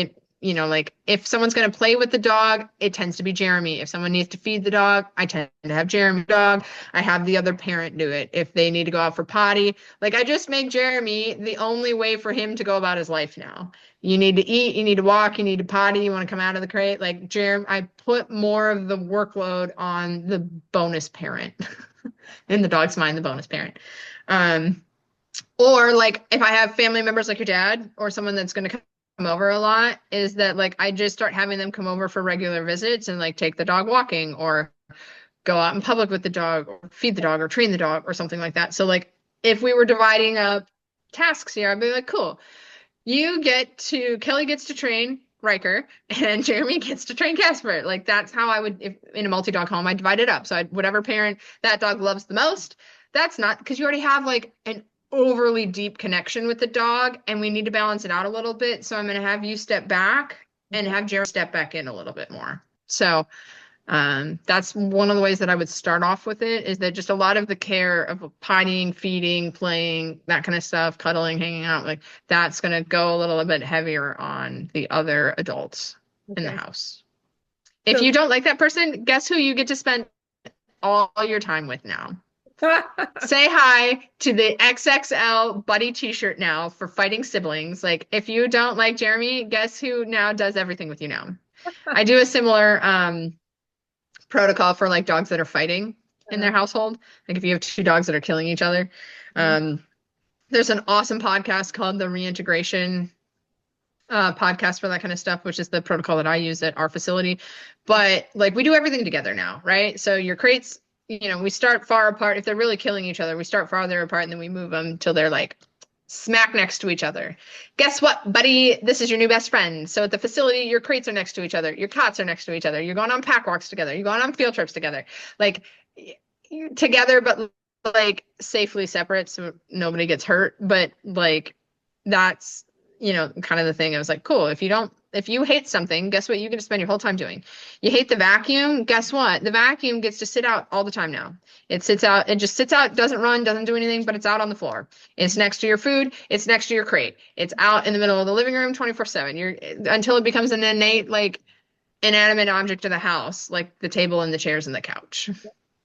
you know, like if someone's going to play with the dog, it tends to be Jeremy. If someone needs to feed the dog, I tend to have Jeremy dog. I have the other parent do it. If they need to go out for potty, like I just make Jeremy the only way for him to go about his life now. You need to eat, you need to walk, you need to potty, you want to come out of the crate. Like Jeremy, I put more of the workload on the bonus parent. In the dog's mind, the bonus parent. Or like if I have family members like your dad or someone that's going to come over a lot, is that like I just start having them come over for regular visits and like take the dog walking or go out in public with the dog or feed the dog or train the dog or something like that. So like if we were dividing up tasks here, I'd be like, cool, Kelly gets to train Riker and Jeremy gets to train Casper. Like that's how I would, if in a multi-dog home, I divide it up. So whatever parent that dog loves the most, that's not because you already have like an overly deep connection with the dog and we need to balance it out a little bit. So I'm going to have you step back and have Jeremy step back in a little bit more. So that's one of the ways that I would start off with it, is that just a lot of the care of pottying, feeding, playing, that kind of stuff, cuddling, hanging out, like that's going to go a little bit heavier on the other adults in the house. If you don't like that person, guess who you get to spend all your time with now? Say hi to the XXL buddy t-shirt now for fighting siblings. Like if you don't like Jeremy, guess who now does everything with you now? I do a similar protocol for like dogs that are fighting in their household. Like if you have two dogs that are killing each other. There's an awesome podcast called the Reintegration podcast for that kind of stuff, which is the protocol that I use at our facility. But like we do everything together now, right? So your crates, you know, we start far apart. If they're really killing each other, we start farther apart and then we move them till they're like smack next to each other. Guess what, buddy? This is your new best friend. So at the facility, your crates are next to each other. Your cots are next to each other. You're going on pack walks together. You're going on field trips together. Like together, but like safely separate so nobody gets hurt. But like that's, you know, kind of the thing. I was like, cool. If you hate something, guess what you get to spend your whole time doing? You hate the vacuum, guess what? The vacuum gets to sit out all the time now. It just sits out, doesn't run, doesn't do anything, but it's out on the floor. It's next to your food, it's next to your crate. It's out in the middle of the living room 24/7. Until it becomes an innate, like inanimate object of the house, like the table and the chairs and the couch,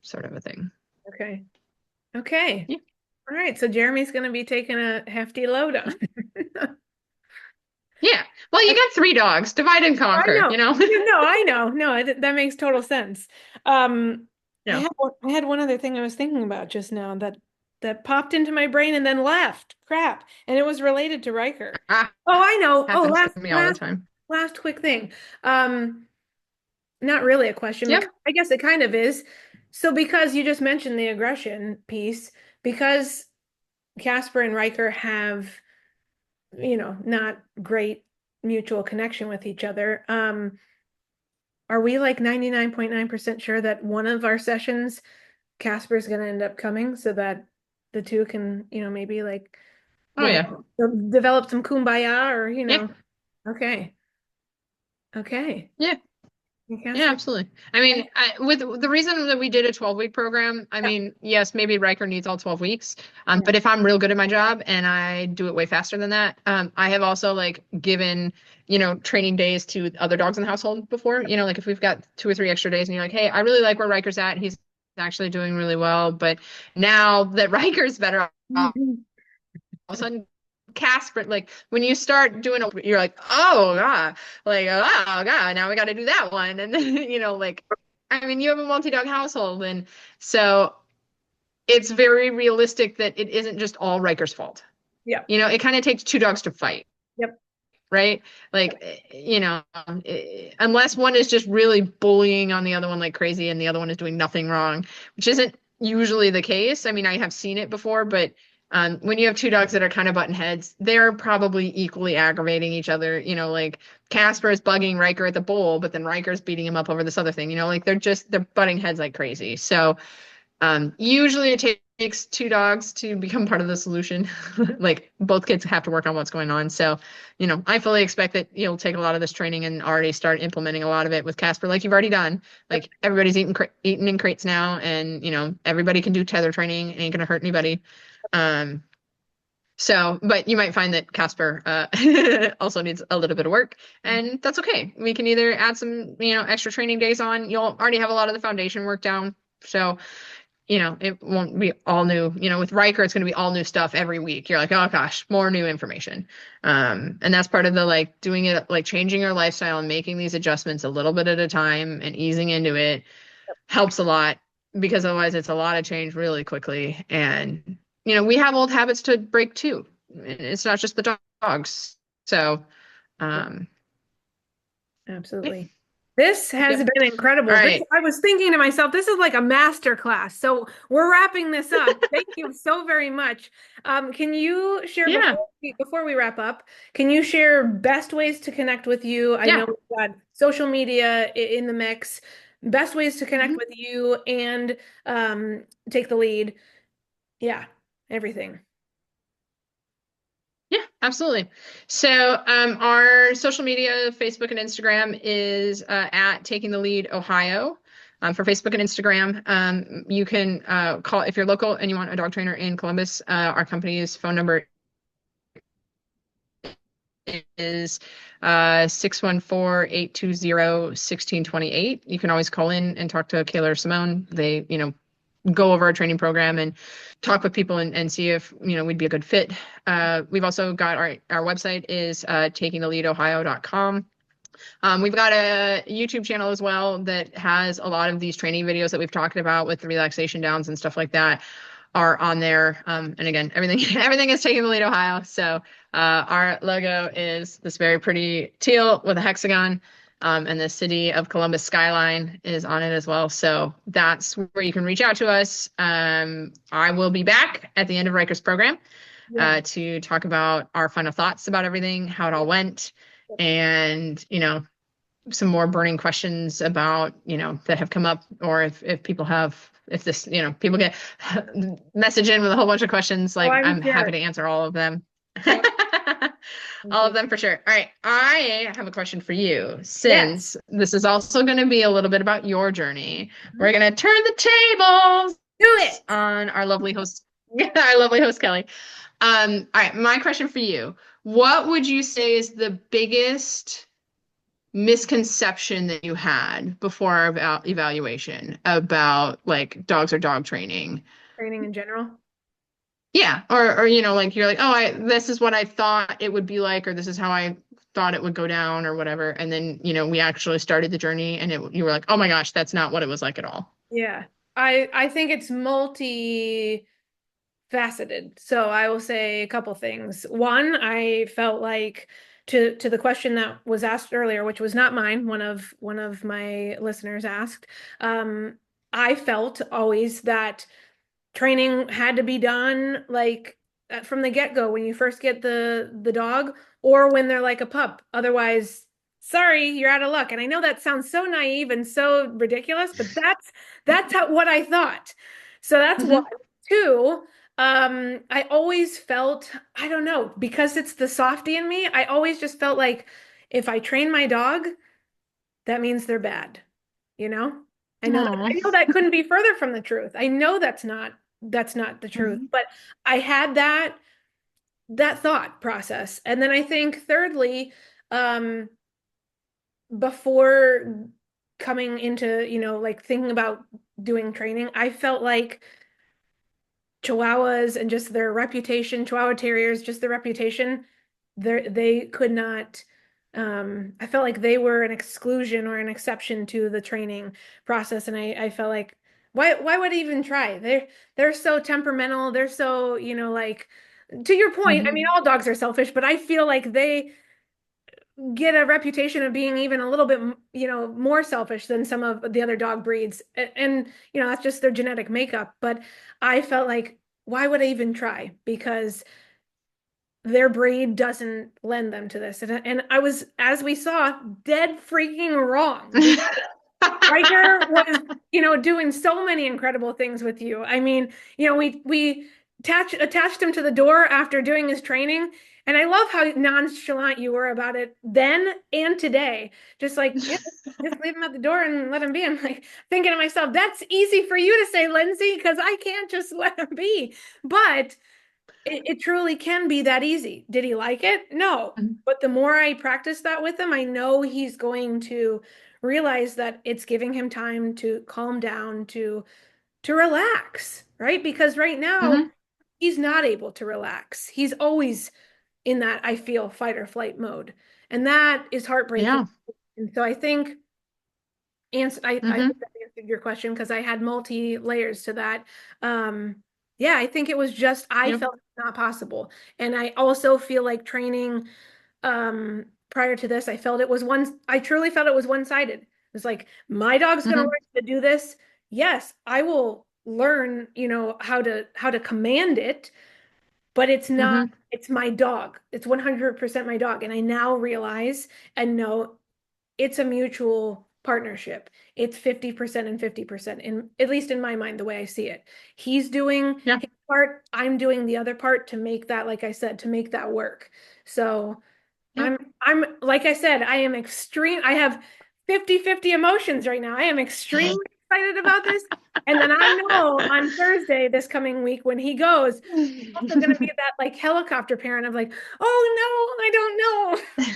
sort of a thing. Okay. Okay. Yeah. All right. So Jeremy's going to be taking a hefty load on. Yeah. Well, you got 3 dogs. Divide and conquer, you know? No, I know. No, that makes total sense. Yeah. I had one other thing I was thinking about just now that popped into my brain and then left. Crap. And it was related to Riker. Oh, I know. Oh, Happens to me all the time. Last quick thing. Not really a question. Yep. I guess it kind of is. So because you just mentioned the aggression piece, because Casper and Riker have, you know, not great mutual connection with each other. Are we like 99.9% sure that one of our sessions Casper is going to end up coming so that the two can, you know, maybe like develop some kumbaya or, you know. Okay. Yeah. Yeah, absolutely. I mean, with the reason that we did a 12-week program, I mean, yes, maybe Riker needs all 12 weeks. But if I'm real good at my job and I do it way faster than that, I have also like given, you know, training days to other dogs in the household before, you know, like if we've got 2 or 3 extra days and you're like, hey, I really like where Riker's at. He's actually doing really well. But now that Riker's better, all of a sudden Casper, like when you start doing it, you're like, oh god, now we got to do that one, and then you know, like, I mean, you have a multi-dog household, and so it's very realistic that it isn't just all Riker's fault. Yeah, you know, it kind of takes 2 dogs to fight. Yep. Right, like you know, unless one is just really bullying on the other one like crazy, and the other one is doing nothing wrong, which isn't usually the case. I mean, I have seen it before, but when you have 2 dogs that are kind of button heads, they're probably equally aggravating each other. You know, like Casper is bugging Riker at the bowl, but then Riker's beating him up over this other thing. You know, like they're butting heads like crazy. So usually it takes 2 dogs to become part of the solution. Like both kids have to work on what's going on. So, you know, I fully expect that you'll take a lot of this training and already start implementing a lot of it with Casper, like you've already done. Like everybody's eating in crates now, and you know, everybody can do tether training. It ain't gonna hurt anybody. So, but you might find that Casper also needs a little bit of work, and that's okay. We can either add some, extra training days on. You'll already have a lot of the foundation work down. So, it won't be all new. With Riker, it's going to be all new stuff every week. You're like, oh gosh, more new information. And that's part of the like doing it, like changing your lifestyle and making these adjustments a little bit at a time and easing into it helps a lot because otherwise it's a lot of change really quickly. And, we have old habits to break too. It's not just the dogs. So, um, yeah, Absolutely. This has yep. been All incredible. right. I was thinking to myself, this is like a master class. So we're wrapping this up. Thank you so very much. Can you share Yeah. before we wrap up, can you share best ways to connect with you? I Yeah. know we've got social media in the mix. Best ways to connect Mhm. with you and take the lead. Yeah, everything. Yeah, absolutely. So, our social media, Facebook and Instagram, is at Taking the Lead Ohio. For Facebook and Instagram, you can call if you're local and you want a dog trainer in Columbus. Our company's phone number is 614-820-1628. You can always call in and talk to Kayla or Simone. They, go over our training program and talk with people and see if we'd be a good fit. We've also got our website is takingtheleadohio.com. We've got a YouTube channel as well that has a lot of these training videos that we've talked about with the relaxation downs and stuff like that are on there. And again, everything is Taking the Lead Ohio. So our logo is this very pretty teal with a hexagon. And the city of Columbus skyline is on it as well. So that's where you can reach out to us. I will be back at the end of Riker's program Yeah. to talk about our final thoughts about everything, how it all went, and some more burning questions about that have come up, or if people have if this people get message in with a whole bunch of questions, Oh, like I'm I'm happy sure. to answer all of them. Yep. Thank All of you. them for sure. All right, I have a question for you. Yes. Since this is also going to be a little bit about your journey, we're going to turn the tables Do it. on our lovely host, our lovely host Kelly. All right, my question for you: what would you say is the biggest misconception that you had before our evaluation about like dogs or dog training? Training in general. Yeah, or like you're like, oh, this is what I thought it would be like, or this is how I thought it would go down, or whatever. And then we actually started the journey, and you were like, oh my gosh, that's not what it was like at all. Yeah. I think it's multifaceted. So I will say a couple things. One, I felt like to the question that was asked earlier, which was not mine, one of my listeners asked, I felt always that training had to be done like from the get-go when you first get the dog or when they're like a pup. Otherwise, sorry, you're out of luck. And I know that sounds so naive and so ridiculous, but that's what I thought. So that's one. Hmm. Two, I always felt, I don't know, because it's the softie in me, I always just felt like if I train my dog, that means they're bad, you know? I Oh. know that couldn't be further from the truth. I know that's not the truth, Hmm. but I had that thought process. And then I think thirdly, um, before coming into, like thinking about doing training, I felt like Chihuahuas and just their reputation, Chihuahua Terriers, just their reputation, they could not. I felt like they were an exclusion or an exception to the training process, and I felt like why would I even try? They're so temperamental. They're so like to your point. I mean, Hmm. all dogs are selfish, but I feel like they get a reputation of being even a little bit more selfish than some of the other dog breeds, and that's just their genetic makeup. But I felt like why would I even try? Because their breed doesn't lend them to this. And I was, as we saw, dead freaking wrong because Riker was, doing so many incredible things with you. I mean, we attached him to the door after doing his training. And I love how nonchalant you were about it then and today. Just like, yeah, just leave him at the door and let him be. I'm like thinking to myself, that's easy for you to say, Lindsay, because I can't just let him be. But it truly can be that easy. Did he like it? No. Mhm. But the more I practice that with him, I know he's going to realize that it's giving him time to calm down, to relax, right? Because right now Mhm. he's not able to relax. He's always in that I feel fight or flight mode. And that is heartbreaking. Yeah. And so I think I hope Hmm. that answered your question because I had multi layers to that. Um, yeah, I think it was just I Yep. felt it's not possible. And I also feel like training prior to this, I truly felt it was one-sided. It was like my dog's gonna Hmm. learn to do this. Yes, I will learn, how to command it, but it's not, Hmm. it's my dog. It's 100% my dog. And I now realize and know it's a mutual partnership. It's 50% and 50%, in at least in my mind, the way I see it. He's doing Yeah. his part, I'm doing the other part to make that, like I said, to make that work. So Yep. I'm like I said, I have 50-50 emotions right now. I am extremely excited about this. And then I know on Thursday this coming week when he goes, also going to be that like helicopter parent of like, oh no, I don't know.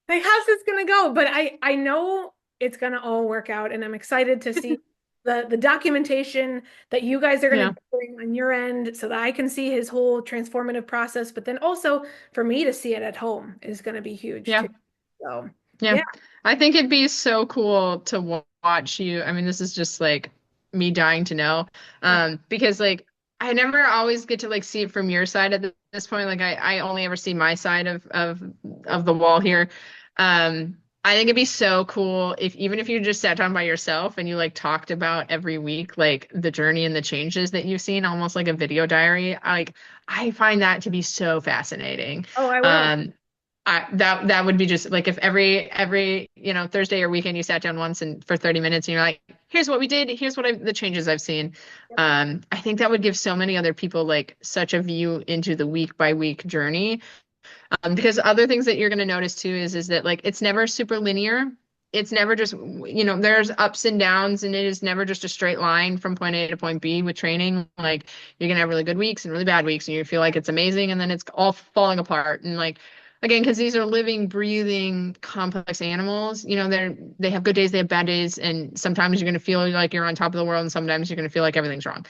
Like, how's this gonna go? But I know it's gonna all work out, and I'm excited to see the documentation that you guys are gonna Yeah. be doing on your end so that I can see his whole transformative process, but then also for me to see it at home is gonna be huge too. Yeah. So Yeah. yeah. I think it'd be so cool to watch you. I mean, this is just like me dying to know. Yeah. Because like I never always get to like see it from your side at this point. Like I only ever see my side of the wall here. I think it'd be so cool if even if you just sat down by yourself and you like talked about every week like the journey and the changes that you've seen, almost like a video diary. I find that to be so fascinating. Oh, I will. Um, that would be just like if every Thursday or weekend you sat down once and for 30 minutes and you're like, here's what we did, here's the changes I've seen. Yep. I think that would give so many other people like such a view into the week by week journey. Because other things that you're going to notice too is that like it's never super linear. It's never just, there's ups and downs, and it is never just a straight line from point A to point B with training. Like you're going to have really good weeks and really bad weeks, and you feel like it's amazing, and then it's all falling apart. And like, again, because these are living, breathing, complex animals, they have good days, they have bad days, and sometimes you're going to feel like you're on top of the world, and sometimes you're going to feel like everything's wrong.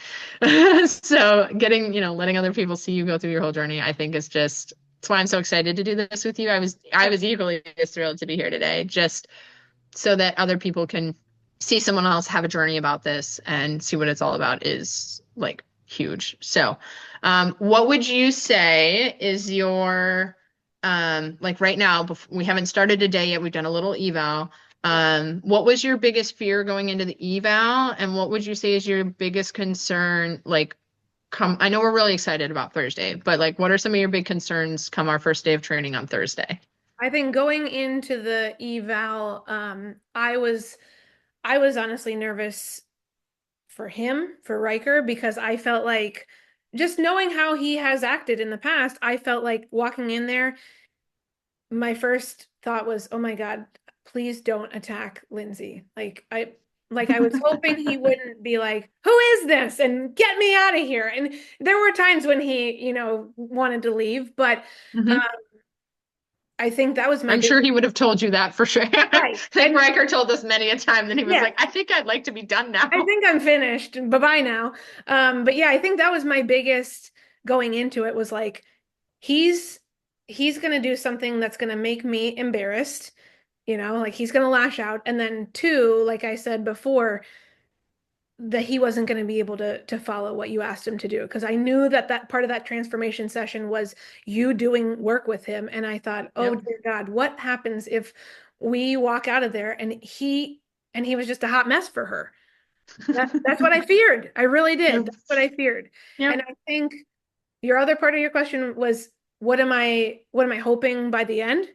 So letting other people see you go through your whole journey, I think is just that's why I'm so excited to do this with you. I was equally as thrilled to be here today, just so that other people can see someone else have a journey about this and see what it's all about is like huge. So, what would you say is your like right now, we haven't started a day yet, we've done a little eval. What was your biggest fear going into the eval, and what would you say is your biggest concern like I know we're really excited about Thursday, but like what are some of your big concerns come our first day of training on Thursday? I think going into the eval, I was honestly nervous for him, for Riker, because I felt like just knowing how he has acted in the past, I felt like walking in there, my first thought was, oh my God, please don't attack Lindsay. Like I was hoping he wouldn't be like, who is this? And get me out of here. And there were times when he, wanted to leave, but uh, Hmm. I think that was my I'm big sure he would have told you that for sure. I right. think And Riker told us many a time that he was yeah, like, I think I'd like to be done I now. think I'm finished. Bye-bye now. But yeah, I think that was my biggest going into it was like he's he's gonna do something that's gonna make me embarrassed, like he's gonna lash out. And then two, like I said before, that he wasn't going to be able to follow what you asked him to do because I knew that part of that transformation session was you doing work with him, and I thought, oh Yep. dear God, what happens if we walk out of there and he was just a hot mess for her. That's what I feared. I really did. Yep. That's what I feared. And Yep. I think your other part of your question was what am I hoping by the end?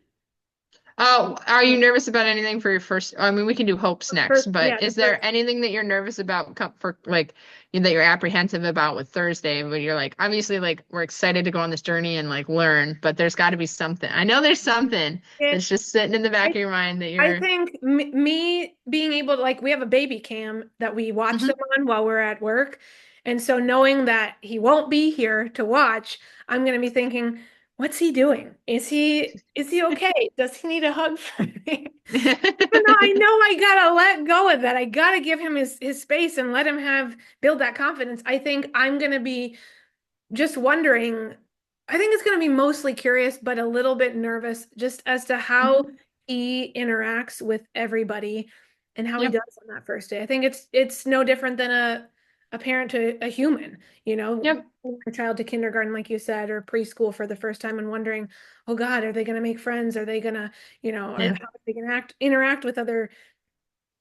Oh, are you nervous about anything for your first? I mean, we can do hopes next, First, but yeah, the is first. there anything that you're nervous about for like that you're apprehensive about with Thursday? When you're like, obviously, like we're excited to go on this journey and like learn, but there's got to be something. I know there's something It, that's just sitting in the back I of your mind that I you're. think me being able to, like, we have a baby cam that we watch them Mhm. on while we're at work. And so knowing that he won't be here to watch, I'm going to be thinking, what's he doing? Is he okay? Does he need a hug from me? Even though I know I gotta let go of that. I gotta give him his space and let him build that confidence. I think I'm gonna be just wondering, I think it's going to be mostly curious, but a little bit nervous just as to how Mhm. he interacts with everybody and how he Yep. does on that first day. I think it's no different than a parent to a human, Yep. a child to kindergarten, like you said, or preschool for the first time and wondering, oh God, are they going to make friends? Are they going to, or Yeah. how are they going to interact with other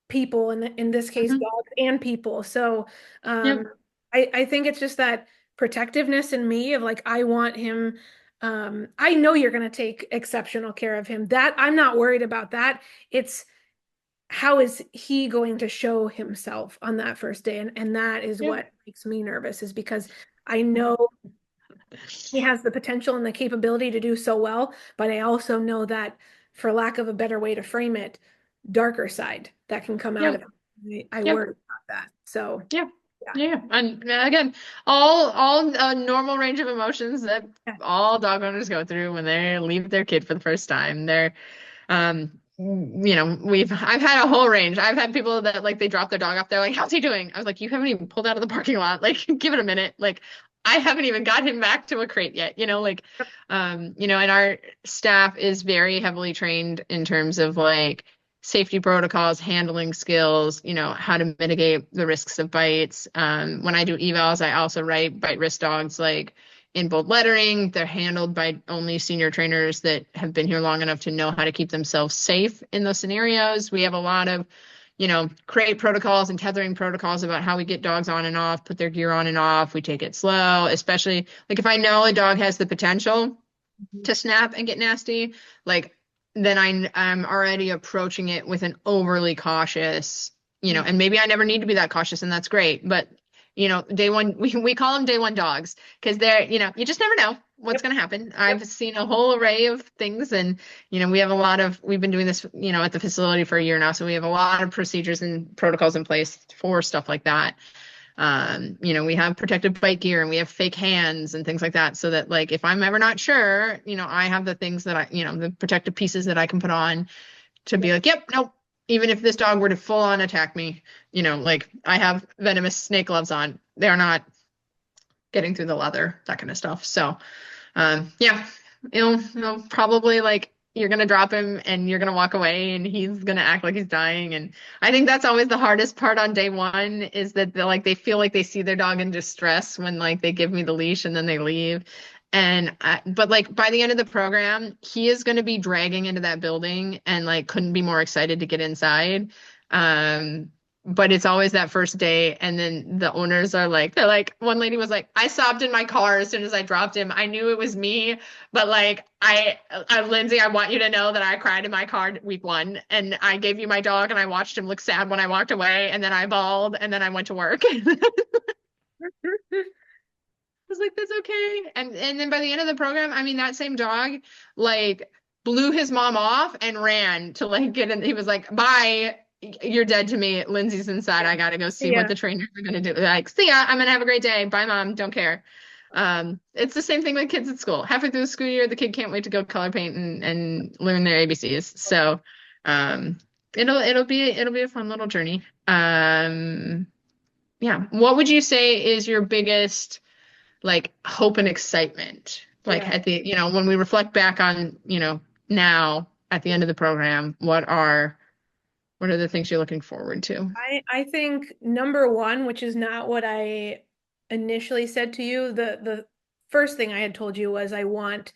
people, and in this case Mhm. dogs and people. So um Yep. I think it's just that protectiveness in me of like I want him, I know you're going to take exceptional care of him, that I'm not worried about that. It's how is he going to show himself on that first day, and that is Yep. what makes me nervous, is because I know he has the potential and the capability to do so well, but I also know that, for lack of a better way to frame it, darker side that can come out of Yep. it. I Yep. worry about that. So, Yeah. yeah. Yeah. And again, all normal range of emotions that Yeah. all dog owners go through when they leave their kid for the first time. I've had a whole range. I've had people that like they drop their dog off. They're like, "How's he doing?" I was like, "You haven't even pulled out of the parking lot. Like, give it a minute. Like, I haven't even got him back to a crate yet. And our staff is very heavily trained in terms of like safety protocols, handling skills, how to mitigate the risks of bites. When I do evals, I also write bite risk dogs like in bold lettering. They're handled by only senior trainers that have been here long enough to know how to keep themselves safe in those scenarios. We have a lot of, crate protocols and tethering protocols about how we get dogs on and off, put their gear on and off. We take it slow, especially like if I know a dog has the potential Mhm. to snap and get nasty, like then I'm already approaching it with an overly cautious, Mhm. and maybe I never need to be that cautious and that's great. But day one, we call them day one dogs because you just never know what's Yep. going to happen. Yep. I've seen a whole array of things and, we've been doing this, at the facility for a year now. So we have a lot of procedures and protocols in place for stuff like that. We have protective bite gear and we have fake hands and things like that so that like if I'm ever not sure, I have the things that the protective pieces that I can put on to be Yep. like, yep, nope. Even if this dog were to full on attack me, like I have venomous snake gloves on. They're not getting through the leather, that kind of stuff. So, yeah, it'll probably like you're gonna drop him and you're gonna walk away and he's gonna act like he's dying. And I think that's always the hardest part on day one is that they feel like they see their dog in distress when like they give me the leash and then they leave. But like by the end of the program, he is going to be dragging into that building and like couldn't be more excited to get inside. Um, but it's always that first day, and then the owners they're like, one lady was like, I sobbed in my car as soon as I dropped him. I knew it was me, but like Lindsay, I want you to know that I cried in my car week one, and I gave you my dog, and I watched him look sad when I walked away, and then I bawled, and then I went to work. Was like, that's okay. And then by the end of the program, I mean, that same dog like blew his mom off and ran to like get in. He was like, bye, you're dead to me. Lindsay's inside. I gotta go see what Yeah. the trainers are gonna do. Like, see ya, I'm gonna have a great day. Bye, mom. Don't care. It's the same thing with kids at school. Halfway through the school year, the kid can't wait to go color paint and learn their ABCs. So um it'll be a fun little journey. Yeah. What would you say is your biggest like hope and excitement like Yeah. at the when we reflect back on now at the end of the program, what are the things you're looking forward to? I think number one, which is not what I initially said to you, the first thing I had told you was I want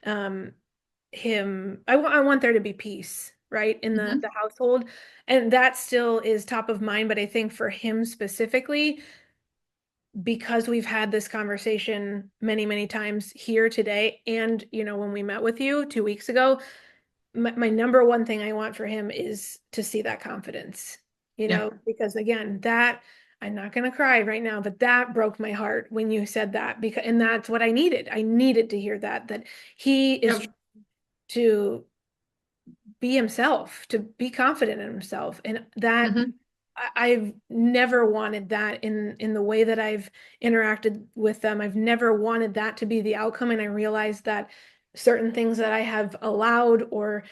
um I want there to be peace, right, in the Hmm. the household. And that still is top of mind, but I think for him specifically, because we've had this conversation many, many times here today, and when we met with you 2 weeks ago, my number one thing I want for him is to see that confidence, Yeah. because again, that, I'm not going to cry right now, but that broke my heart when you said that, because, and that's what I needed. I needed to hear that he is Yep. to be himself, to be confident in himself. And that Hmm. I've never wanted that in the way that I've interacted with them. I've never wanted that to be the outcome, and I realized that certain things that I have allowed or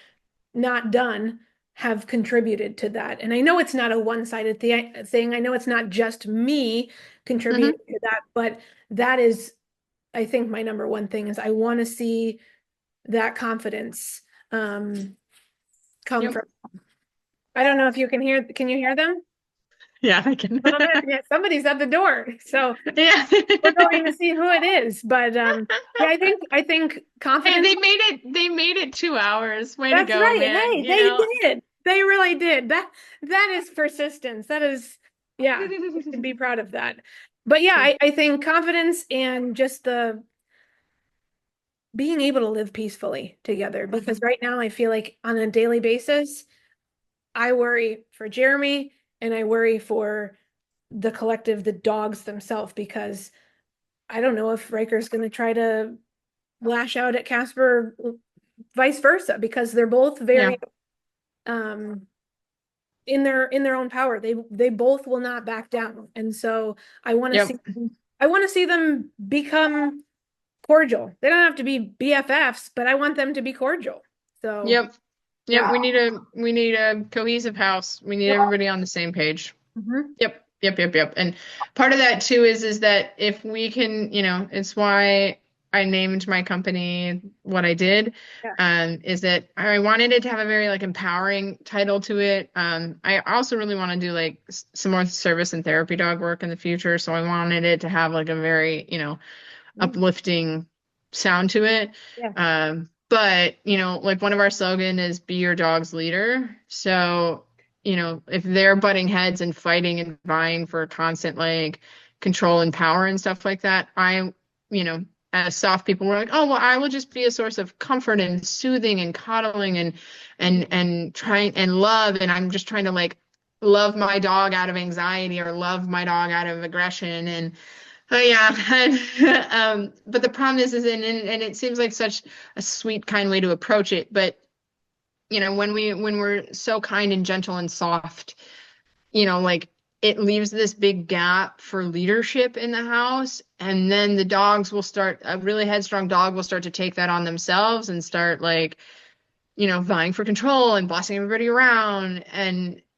not done have contributed to that. And I know it's not a one-sided thing. I know it's not just me Hmm. contributing to that, but that is, I think, my number one thing is I want to see that confidence come Yep. from. I don't know if you can you hear them? Yeah, I can. A little bit. Yeah, somebody's at the door. So Yeah. we're going to see who it is. But yeah, I think Hey, confidence. they made it 2 hours. Way to That's go, right. man. Hey, they did. They really did. That is persistence. That is, yeah, we should be proud of that. But yeah, I think confidence and just the being able to live peacefully together. Because right now I feel like on a daily basis, I worry for Jeremy and I worry for the collective, the dogs themselves, because I don't know if Riker's going to try to lash out at Casper, vice versa, because they're both Yeah. very um in their own power. They both will not back down. And so I want to Yep. see I want to see them become cordial. They don't have to be BFFs, but I want them to be cordial. So Yep. Yep. yeah. We need a cohesive house. We need Yep. everybody on the same page. Mhm. Yep. Yep. Yep. Yep. And part of that too is that if we can, it's why I named my company what I did. Yeah. Is that I wanted it to have a very like empowering title to it. I also really want to do like some more service and therapy dog work in the future. So I wanted it to have like a very, Mm. uplifting sound to it. Yeah. But, like one of our slogan is be your dog's leader. So, if they're butting heads and fighting and vying for constant like control and power and stuff like that, you know, as soft people, we're like, oh, well, I will just be a source of comfort and soothing and coddling and trying and love. And I'm just trying to like love my dog out of anxiety or love my dog out of aggression. And oh yeah, but the problem is, and it seems like such a sweet, kind way to approach it. But when we're so kind and gentle and soft, like it leaves this big gap for leadership in the house, and then the dogs will start. A really headstrong dog will start to take that on themselves and start like vying for control and bossing everybody around.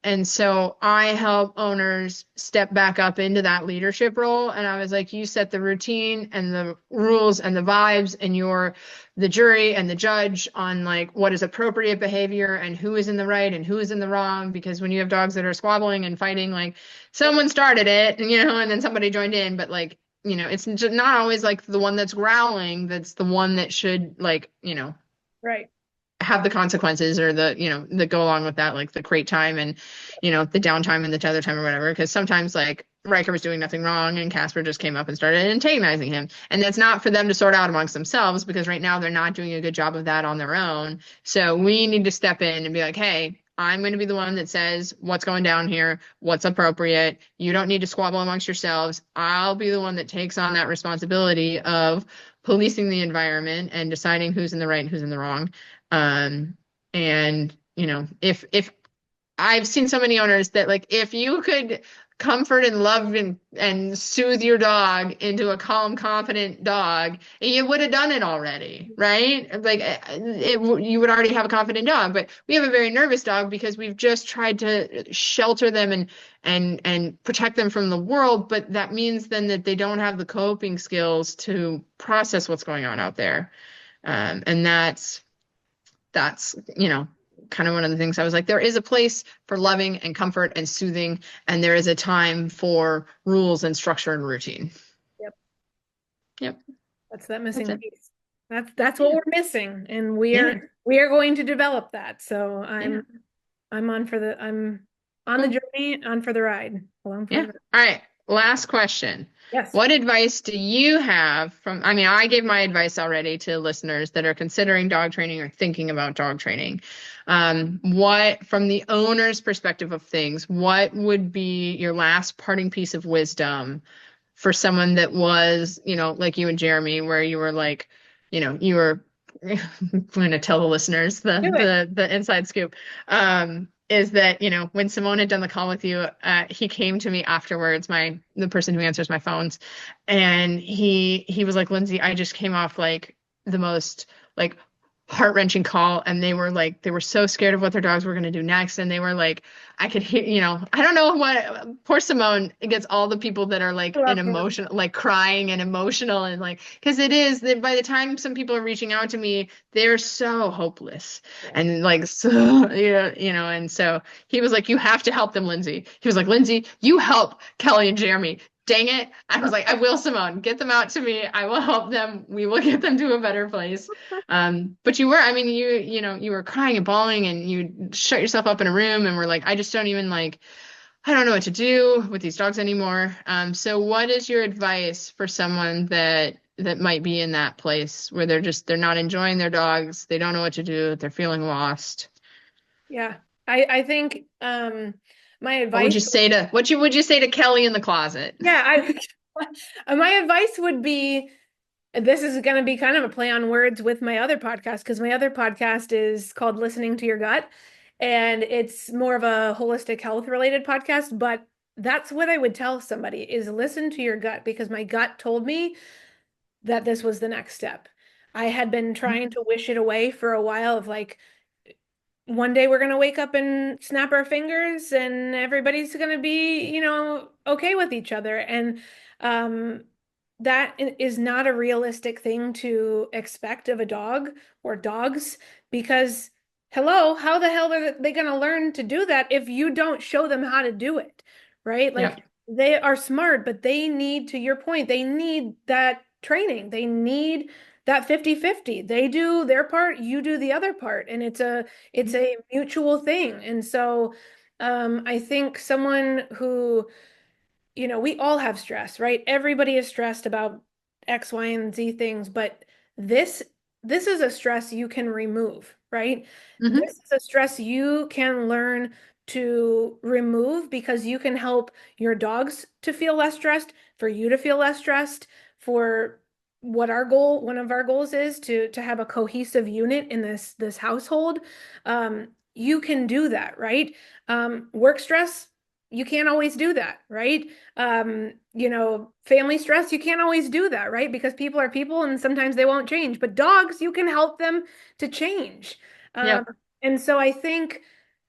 And so I help owners step back up into that leadership role. And I was like, you set the routine and the rules and the vibes, and you're the jury and the judge on like what is appropriate behavior and who is in the right and who is in the wrong. Because when you have dogs that are squabbling and fighting, like someone started it, and then somebody joined in, but like, it's just not always like the one that's growling that's the one that should like, Right. have the consequences or that go along with that, like the crate time and, the downtime and the tether time or whatever. Because sometimes like Riker was doing nothing wrong and Casper just came up and started antagonizing him. And that's not for them to sort out amongst themselves because right now they're not doing a good job of that on their own. So we need to step in and be like, hey, I'm going to be the one that says what's going down here, what's appropriate. You don't need to squabble amongst yourselves. I'll be the one that takes on that responsibility of policing the environment and deciding who's in the right and who's in the wrong. And if I've seen so many owners that like if you could comfort and love and soothe your dog into a calm, confident dog, you would have done it already, right? Like you would already have a confident dog, but we have a very nervous dog because we've just tried to shelter them and protect them from the world, but that means then that they don't have the coping skills to process what's going on out there. And that's kind of one of the things I was like, there is a place for loving and comfort and soothing, and there is a time for rules and structure and routine. Yep. Yep, That's that that's missing it. piece. That's what Yeah, we're missing, and yeah, we are going to develop that. So yeah. I'm on the Cool. journey, on for the ride, along for Yeah. the ride. All right. Last question. Yes. What advice do you have I mean, I gave my advice already to listeners that are considering dog training or thinking about dog training. From the owner's perspective of things, what would be your last parting piece of wisdom for someone that was, like you and Jeremy, where you were like, you were I'm going to tell the listeners Do it. the inside scoop. is that, when Simone had done the call with you, he came to me afterwards, the person who answers my phones, and he was like, Lindsay, I just came off like the most like heart-wrenching call, and they were so scared of what their dogs were going to do next, and they were like, I could hear, I don't know what, poor Simone gets all the people that are like I in love him. emotion, like crying and emotional, and like, because it is that by the time some people are reaching out to me, they're so hopeless Yeah. and like so, and so he was like, you have to help them, Lindsay. He was like, Lindsay, you help Kelly and Jeremy. Dang it. I was like, I will, Simone. Get them out to me. I will help them. We will get them to a better place. But I mean, you were crying and bawling and you shut yourself up in a room and were like, I just don't even like, I don't know what to do with these dogs anymore. So what is your advice for someone that might be in that place where they're not enjoying their dogs, they don't know what to do, they're feeling lost? Yeah. I think my What would advice, you say to would you say to Kelly in the closet? yeah, my advice would be, this is going to be kind of a play on words with my other podcast, because my other podcast is called Listening to Your Gut, and it's more of a holistic health related podcast, but that's what I would tell somebody is listen to your gut, because my gut told me that this was the next step. I had been trying to wish it away for a while of like, one day we're going to wake up and snap our fingers and everybody's going to be, okay with each other. And um, that is not a realistic thing to expect of a dog or dogs, because hello, how the hell are they going to learn to do that if you don't show them how to do it, right? Yep. Like they are smart, but they need, to your point, they need that training. They need that 50-50. They do their part, you do the other part, and it's a mutual thing. And so I think someone who, we all have stress, right? Everybody is stressed about X, Y, and Z things, but this this is a stress you can remove, right? Mm-hmm. This is a stress you can learn to remove, because you can help your dogs to feel less stressed, for you to feel less stressed, for one of our goals is to have a cohesive unit in this household. You can do that, right? Work stress, you can't always do that, right? Family stress, you can't always do that, right? Because people are people and sometimes they won't change. But dogs, you can help them to change. Um, Yep. and so I think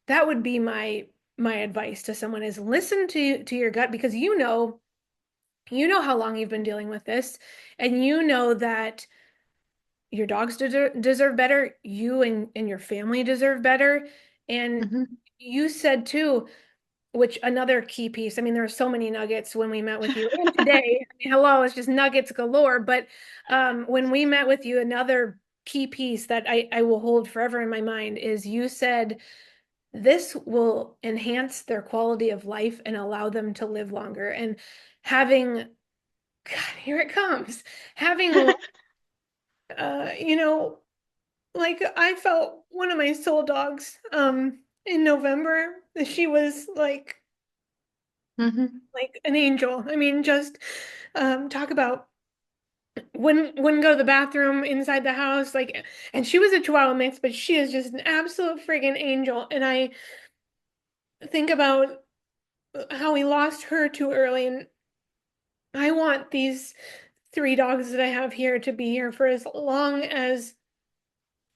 that would be my advice to someone is listen to your gut, because you know how long you've been dealing with this, and you know that your dogs deserve better, you and your family deserve better. And Mm-hmm. you said too, which another key piece, I mean, there were so many nuggets when we met with you and today. I mean, hello, it's just nuggets galore. But when we met with you, another key piece that I will hold forever in my mind is you said this will enhance their quality of life and allow them to live longer. And having, God, here it comes, having, uh, you know, like I felt one of my soul dogs in November. She was Mm-hmm. like an angel. I mean, just talk about wouldn't go to the bathroom inside the house, like, and she was a Chihuahua mix, but she is just an absolute friggin' angel. And I think about how we lost her too early, and I want these three dogs that I have here to be here for as long as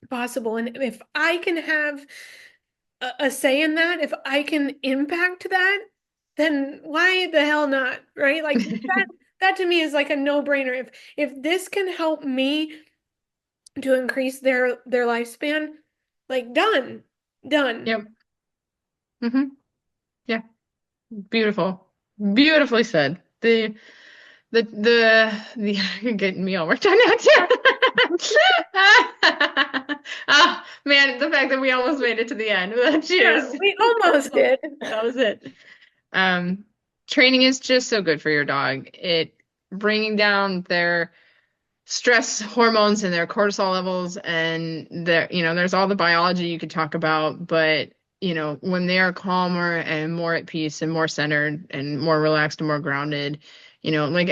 possible. And if I can have a say in that, if I can impact that, then why the hell not, right? Like that to me is like a no-brainer. If this can help me to increase their lifespan, like done. Yep. Mm-hmm. Yeah. Beautiful. Beautifully said. You're getting me all worked on now too. Oh man, the fact that we almost made it to the end. Yeah, Cheers. we almost did. That was it. Um, Training is just so good for your dog. It bringing down their stress hormones and their cortisol levels, and there's all the biology you could talk about, but when they are calmer and more at peace and more centered and more relaxed and more grounded, like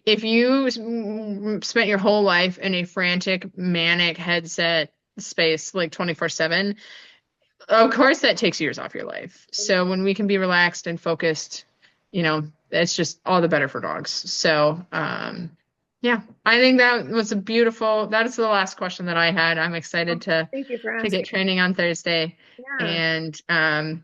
if you spent your whole life in a frantic manic headset space like 24/7, of course that takes years off your life. So when we can be relaxed and focused, it's just all the better for dogs. So, yeah, I think that is the last question that I had. I'm excited Thank you for to get asking. training on Thursday. Yeah. And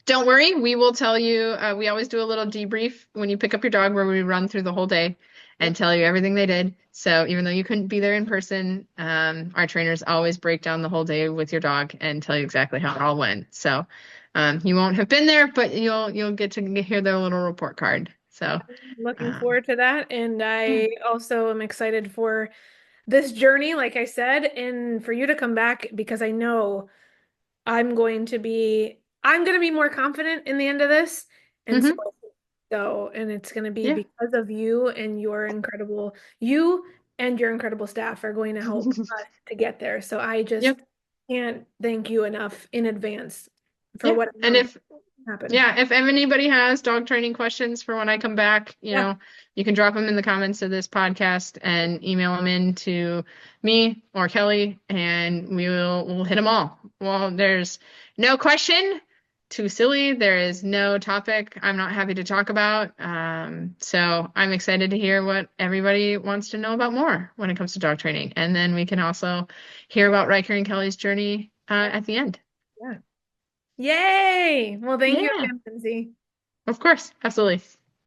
don't worry, we will tell you. We always do a little debrief when you pick up your dog where we run through the whole day and Yep. tell you everything they did. So even though you couldn't be there in person, our trainers always break down the whole day with your dog and tell you exactly how it all went. So you won't have been there, but you'll get to hear their little report card. So Looking um, forward to that. And yeah. I also am excited for this journey, like I said, and for you to come back because I know I'm going to be more confident in the end of this. And so, Hmm. and it's going to be Yeah. because of you and your incredible staff are going to help us to get there. So I just Yep. can't thank you enough in advance for Yeah. what I And know if happen. Yeah, if anybody has dog training questions for when I come back, Yeah. you can drop them in the comments of this podcast and email them in to me or Kelly, and we'll hit them all. Well, there's no question too silly. There is no topic I'm not happy to talk about. So I'm excited to hear what everybody wants to know about more when it comes to dog training, and then we can also hear about Riker and Kelly's journey at the end. Yeah. Yay! Well, thank you Yeah, again, Lindsay. of course, absolutely.